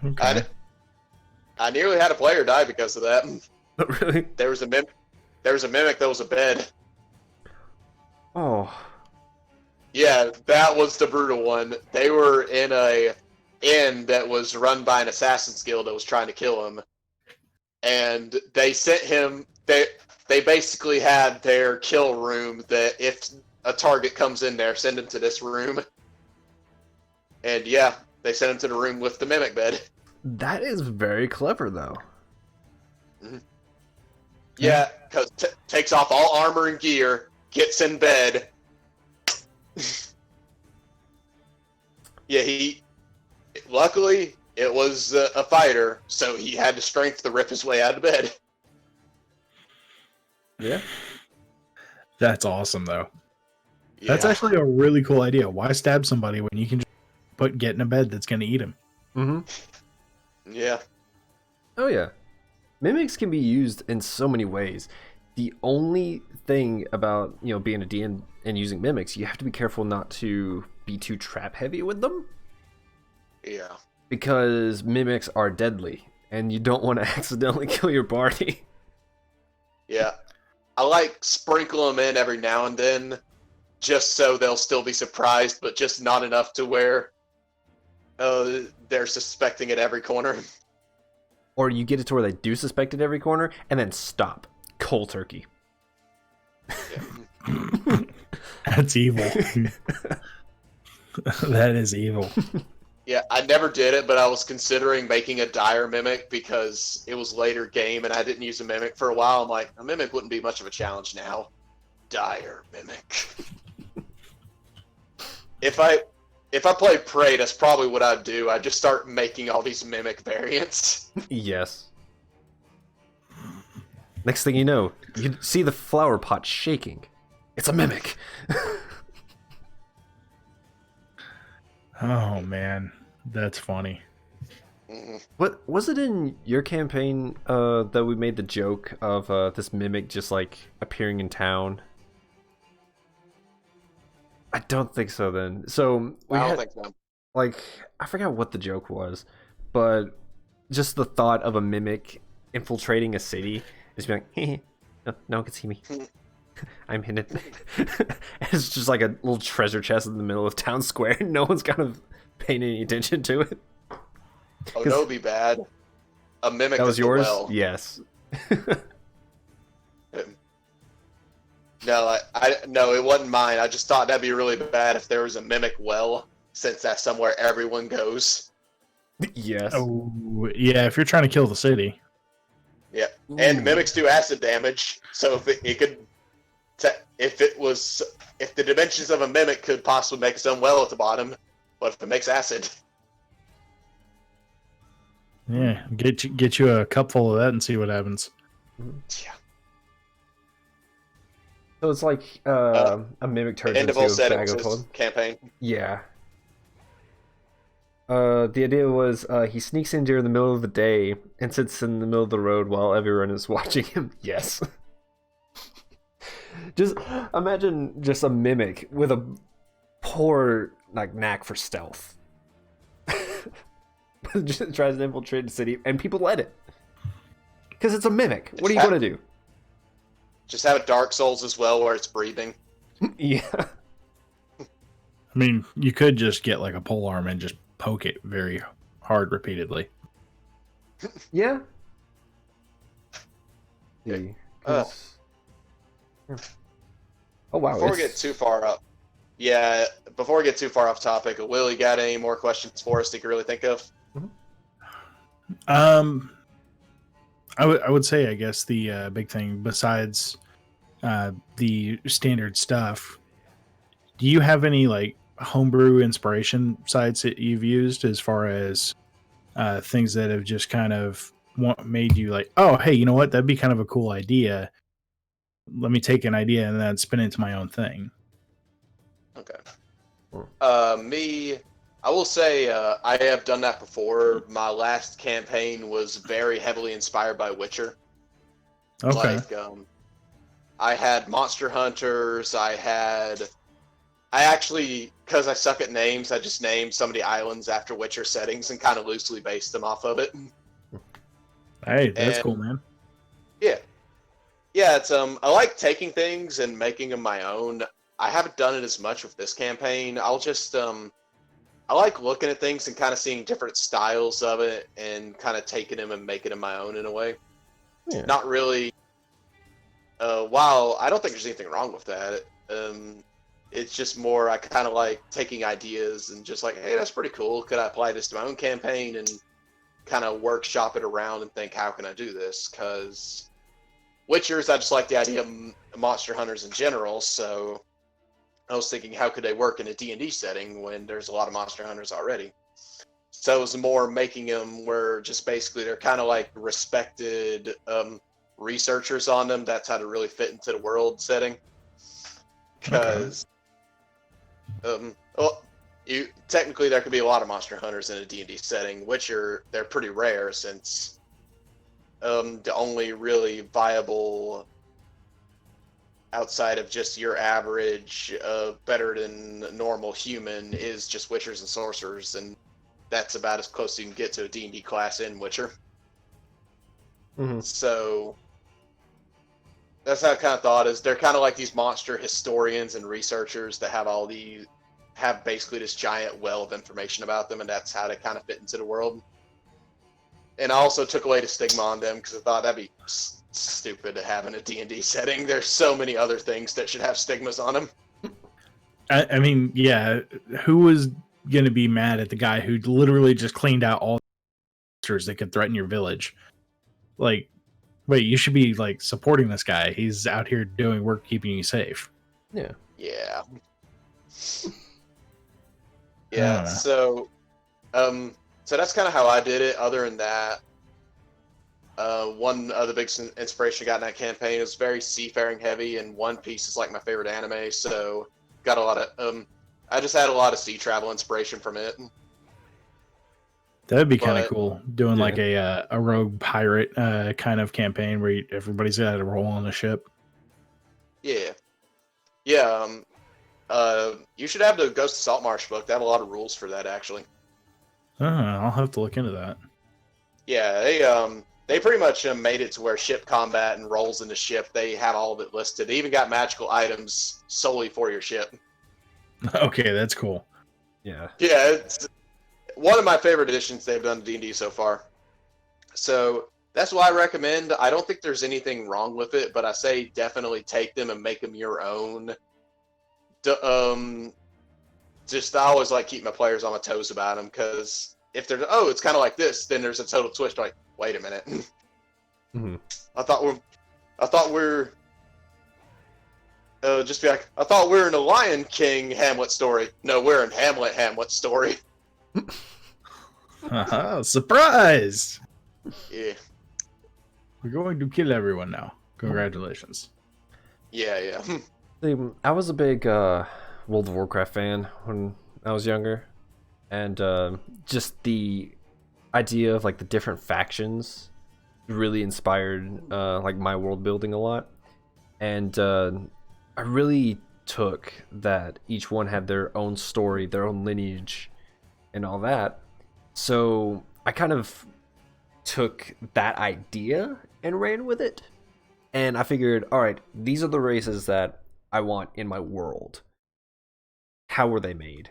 Okay. I nearly had a player die because of that. Really? There was a mimic that was a bed. Oh. Yeah, that was the brutal one. They were in a inn that was run by an assassin's guild that was trying to kill him, and they sent him. They basically had their kill room that if a target comes in there, send him to this room. And yeah, they sent him to the room with the mimic bed. That is very clever, though. Mm-hmm. Yeah, because takes off all armor and gear, gets in bed. Yeah, luckily it was a fighter, so he had the strength to rip his way out of bed. Yeah. That's awesome, though. Yeah. That's actually a really cool idea. Why stab somebody when you can just get in a bed that's going to eat him? Mm-hmm. Yeah. Oh, yeah. Mimics can be used in so many ways. The only thing about, being a DM and using mimics, you have to be careful not to be too trap heavy with them. Yeah. Because mimics are deadly, and you don't want to accidentally kill your party. Yeah. I like sprinkle them in every now and then, just so they'll still be surprised, but just not enough to where they're suspecting at every corner. Or you get it to where they do suspect it every corner, and then stop. Cold turkey. Yeah. That's evil. That is evil. Yeah, I never did it, but I was considering making a dire mimic because it was later game and I didn't use a mimic for a while. I'm like, a mimic wouldn't be much of a challenge now. Dire mimic. If I played Prey, that's probably what I'd do. I'd just start making all these mimic variants. Yes. Next thing you know, you see the flower pot shaking. It's a mimic. Oh man, that's funny. What was it in your campaign that we made the joke of this mimic just like appearing in town? I don't think so. Then so I don't think so. Like I forgot what the joke was, but just the thought of a mimic infiltrating a city is being like, no one can see me. I'm hidden. It's just like a little treasure chest in the middle of town square, and no one's kind of paying any attention to it. Oh, that would be bad. A mimic That was yours? Well. Yes. No, no, it wasn't mine. I just thought that'd be really bad if there was a mimic well, since that's somewhere everyone goes. Yes. Oh yeah, if you're trying to kill the city. Yeah, Ooh. and mimics do acid damage, so if the dimensions of a mimic could possibly make its own well at the bottom, but if it makes acid, Yeah, get you a cup full of that and see what happens. yeah. So it's like a mimic turns End of into all a bag settings of holding. campaign. Yeah. The idea was he sneaks in during the middle of the day and sits in the middle of the road while everyone is watching him. Yes. Just imagine just a mimic with a poor knack for stealth. Just tries to infiltrate the city and people let it. Because it's a mimic. What are you going to do? Just have a Dark Souls as well where it's breathing. Yeah. I mean, you could just get like a polearm and just poke it very hard repeatedly. Yeah. Yeah. Yeah. Oh wow! Before we get too far up, topic, Will, you got any more questions for us that you can really think of? I would say, I guess the big thing besides the standard stuff, do you have any like homebrew inspiration sites that you've used as far as things that have just kind of made you like, oh, hey, you know what? That'd be kind of a cool idea. Let me take an idea and then spin it into my own thing. Okay. I will say I have done that before. My last campaign was very heavily inspired by Witcher. Okay. Like, I had monster hunters. I had I actually, because I suck at names, I just named some of the islands after Witcher settings and kind of loosely based them off of it. Hey, that's And cool, man. yeah, yeah, it's I like taking things and making them my own. I haven't done it as much with this campaign. I'll just I like looking at things and kind of seeing different styles of it and kind of taking them and making them my own in a way. Yeah. Not really. While I don't think there's anything wrong with that. It's just more I kind of like taking ideas and just like, hey, that's pretty cool. Could I apply this to my own campaign and kind of workshop it around and think, how can I do this? Because Witchers, I just like the idea of monster hunters in general. So I was thinking, how could they work in a D&D setting when there's a lot of monster hunters already? So it was more making them where just basically they're kind of like respected researchers on them. That's how to really fit into the world setting. Because well, technically there could be a lot of monster hunters in a D&D setting, which they're pretty rare since the only really viable outside of just your average better than normal human is just witchers and sorcerers, and that's about as close as you can get to a D&D class in Witcher. Mm-hmm. So that's how I kind of thought is they're kind of like these monster historians and researchers that have basically this giant well of information about them, and that's how they kind of fit into the world. And I also took away the stigma on them because I thought that'd be stupid to have in a D&D setting. There's so many other things that should have stigmas on them. I mean, yeah, who was going to be mad at the guy who literally just cleaned out all the monsters that could threaten your village? Like, wait, you should be like supporting this guy. He's out here doing work, keeping you safe. Yeah. Yeah. Yeah. So that's kind of how I did it. Other than that, one of the big inspiration I got in that campaign was very seafaring heavy, and One Piece is like my favorite anime. So got a lot of I just had a lot of sea travel inspiration from it. That'd be kind of cool, doing like a rogue pirate kind of campaign where everybody's got to roll on a ship. Yeah, yeah. You should have the Ghost of Saltmarsh book. They have a lot of rules for that, actually. I'll have to look into that. Yeah, they pretty much made it to where ship combat and roles in the ship, they have all of it listed. They even got magical items solely for your ship. Okay, that's cool. Yeah. Yeah, it's one of my favorite additions they've done to D&D so far. So that's why I recommend. I don't think there's anything wrong with it, but I say definitely take them and make them your own. Just I always like keep my players on my toes about them, because if they're it's kind of like this, then there's a total twist. Like, wait a minute, Mm-hmm. I thought we're just be like, I thought we were in a Lion King Hamlet story. No, we're in Hamlet story. Surprise! Yeah. We're going to kill everyone now. Congratulations. Yeah. See, I was a big World of Warcraft fan when I was younger, and just the idea of like the different factions really inspired like my world building a lot, and I really took that each one had their own story, their own lineage, and all that. So I kind of took that idea and ran with it, and I figured, all right, these are the races that I want in my world. How were they made?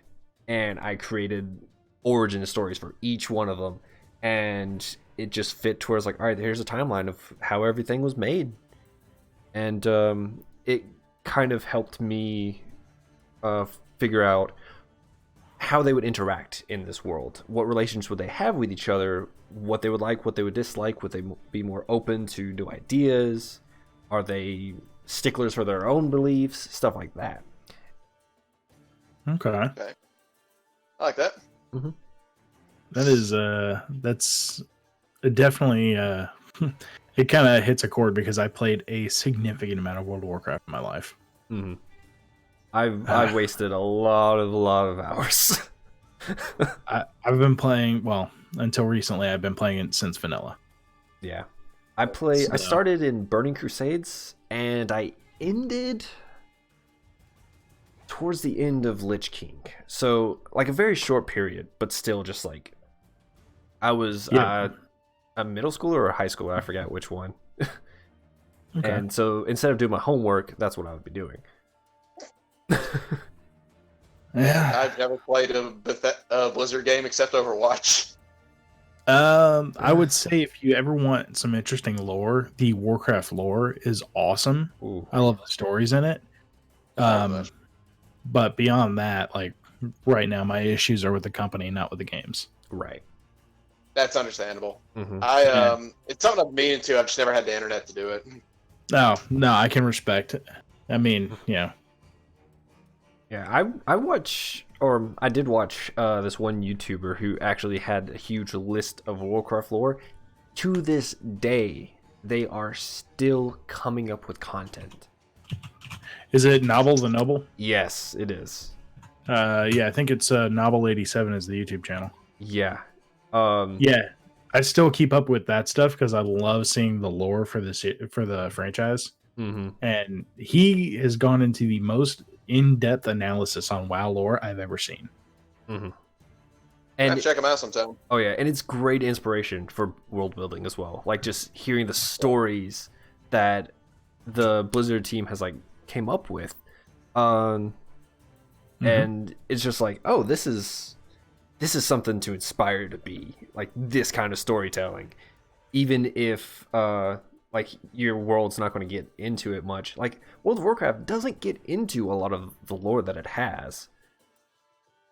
And I created origin stories for each one of them, and it just fit towards like, all right, here's a timeline of how everything was made, and it kind of helped me figure out how they would interact in this world, what relations would they have with each other, what they would like, what they would dislike, would they be more open to new ideas, are they sticklers for their own beliefs, stuff like that. Okay. I like that. Mm-hmm. That is that's definitely it kind of hits a chord, because I played a significant amount of World of Warcraft in my life. Mm-hmm. I've wasted a lot of hours. I've been playing, well, until recently I've been playing it since vanilla. Yeah. I started in Burning Crusades, and I ended towards the end of Lich King. So like a very short period, but still just like I was a middle schooler or a high schooler, I forget which one. Okay. And so instead of doing my homework, that's what I would be doing. Yeah. I've never played a Blizzard game except Overwatch. I would say if you ever want some interesting lore, the Warcraft lore is awesome. Ooh. I love the stories in it. But beyond that, like right now, my issues are with the company, not with the games. Right. That's understandable. Mm-hmm. It's something I'm meaning to. I've just never had the internet to do it. No, I can respect it. I mean, yeah. Yeah, I did watch this one YouTuber who actually had a huge list of Warcraft lore. To this day, they are still coming up with content. Is it Novel the Noble? Yes, it is. Yeah, I think it's Novel 87 is the YouTube channel. Yeah. Yeah, I still keep up with that stuff because I love seeing the lore for the franchise. Mm-hmm. And he has gone into the most in-depth analysis on WoW lore I've ever seen. Mm-hmm. And check him out sometime. Oh yeah, and it's great inspiration for world building as well. Like just hearing the stories that the Blizzard team has like came up with, and it's just like, oh, this is something to inspire to be like this kind of storytelling, even if like your world's not going to get into it much. Like World of Warcraft doesn't get into a lot of the lore that it has,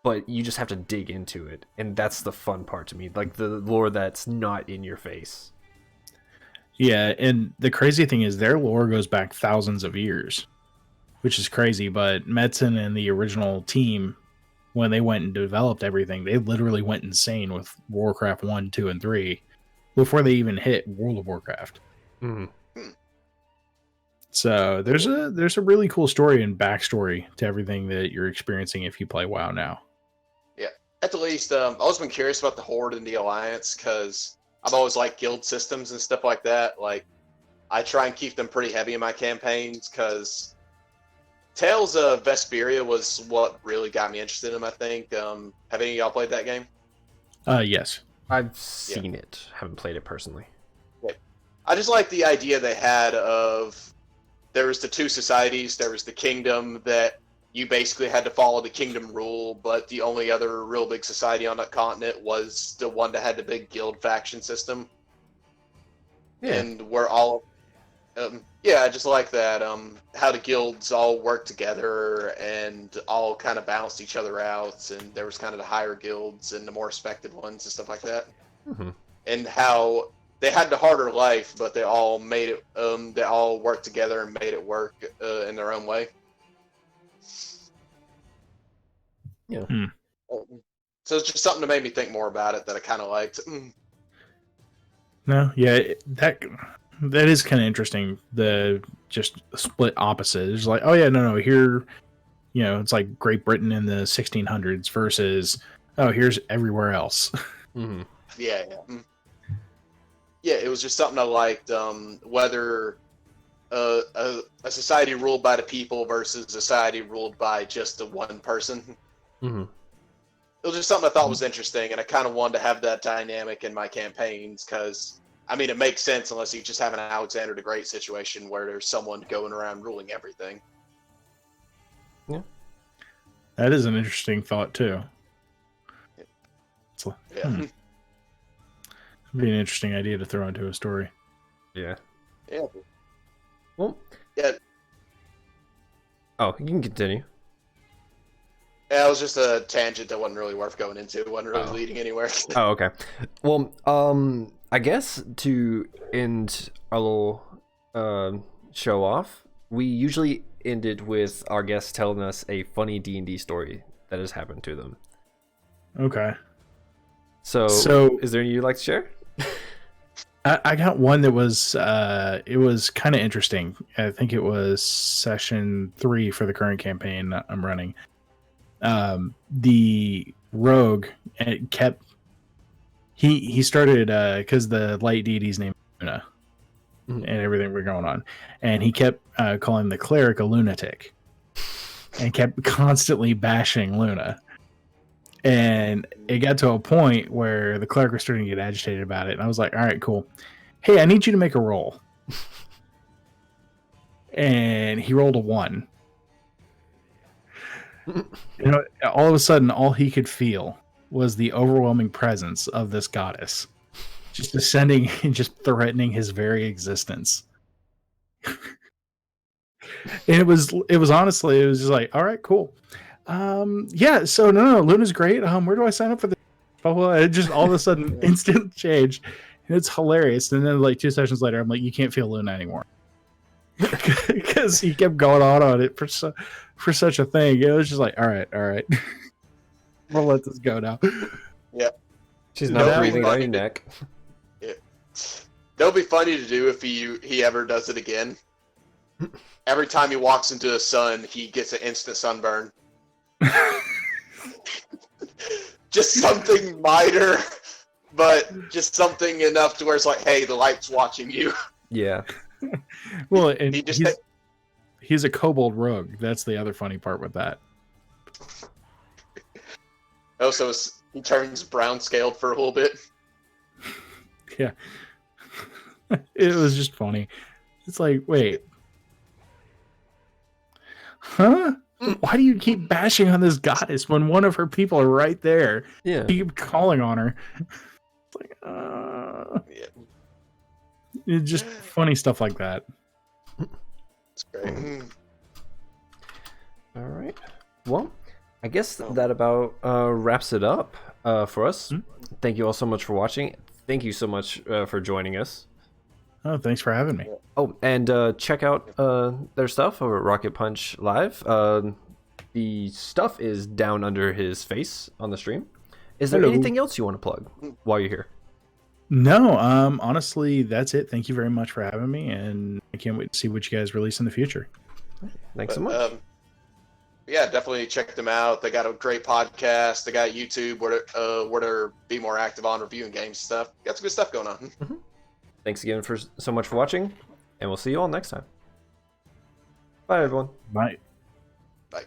but you just have to dig into it, and that's the fun part to me. Like the lore that's not in your face. Yeah, and the crazy thing is their lore goes back thousands of years, which is crazy. But Metzen and the original team, when they went and developed everything, they literally went insane with Warcraft 1, 2, and 3 before they even hit World of Warcraft. Mm-hmm. So there's a really cool story and backstory to everything that you're experiencing if you play WoW now. Yeah, at the least, I've always been curious about the Horde and the Alliance because I've always liked guild systems and stuff like that. Like, I try and keep them pretty heavy in my campaigns because Tales of Vesperia was what really got me interested in them, I think. Have any of y'all played that game? Yes. I've seen it. Haven't played it personally. Okay. I just like the idea they had of there was the two societies. There was the kingdom that you basically had to follow the kingdom rule, but the only other real big society on that continent was the one that had the big guild faction system. Yeah. And we're all... I just like that, how the guilds all worked together and all kind of balanced each other out, and there was kind of the higher guilds and the more respected ones and stuff like that. Mm-hmm. And how they had the harder life, but they all made it, they all worked together and made it work in their own way. Yeah. So it's just something that made me think more about it that I kind of liked. No, yeah, that is kind of interesting. The just split opposite. It's like, oh yeah, no, here, it's like Great Britain in the 1600s versus, oh, here's everywhere else. Mm-hmm. Yeah. Yeah, it was just something I liked. Whether a society ruled by the people versus a society ruled by just the one person. Mm-hmm. It was just something I thought was interesting, and I kind of wanted to have that dynamic in my campaigns because, I mean, it makes sense unless you just have an Alexander the Great situation where there's someone going around ruling everything. Yeah. That is an interesting thought, too. Yeah. It'd be an interesting idea to throw into a story. Yeah. Yeah. Well. Yeah. Oh, you can continue. Yeah, it was just a tangent that wasn't really worth going into. It wasn't really leading anywhere. Oh, okay. Well, I guess to end our little show off, we usually end it with our guests telling us a funny D&D story that has happened to them. Okay. So is there any you'd like to share? I got one that was it was kind of interesting. I think it was session 3 for the current campaign I'm running. The rogue kept he started because the light deity's name is Luna, and everything we're going on, and he kept calling the cleric a lunatic. and kept constantly bashing Luna. And it got to a point where the cleric was starting to get agitated about it. And I was like, all right, cool. Hey, I need you to make a roll. And he rolled a 1. All of a sudden, all he could feel was the overwhelming presence of this goddess. Just descending and just threatening his very existence. And it was honestly, it was just like, all right, cool. Yeah, so no, Luna's great. Where do I sign up for this? Well, it just all of a sudden instant change. And it's hilarious. And then like 2 sessions later, I'm like, you can't feel Luna anymore. Because he kept going on it for such a thing. It was just like, all right. We'll let this go now. Yeah. She's not breathing down your neck. Yeah. That'll be funny to do if he ever does it again. Every time he walks into the sun, he gets an instant sunburn. Just something minor, but just something enough to where it's like, hey, the light's watching you. Yeah. Well, and he's a kobold rogue. That's the other funny part with that. Oh, so he turns brown scaled for a little bit. Yeah. It was just funny. It's like, wait. Huh? Why do you keep bashing on this goddess when one of her people are right there? Yeah. You keep calling on her. It's like, Yeah. It's just funny stuff like that. It's great. All right. Well, I guess that about wraps it up for us. Thank you all so much for watching. Thank you so much for joining us. Oh, thanks for having me. Oh, and check out their stuff over at Rocket Punch Live. The stuff is down under his face on the stream. Is there anything else you want to plug while you're here? No, honestly, that's it. Thank you very much for having me, and I can't wait to see what you guys release in the future. Thanks so much. Yeah, definitely check them out. They got a great podcast. They got YouTube where they're be more active on reviewing games and stuff. Got some good stuff going on. Thanks again so much for watching, and we'll see you all next time. Bye, everyone. Bye. Bye.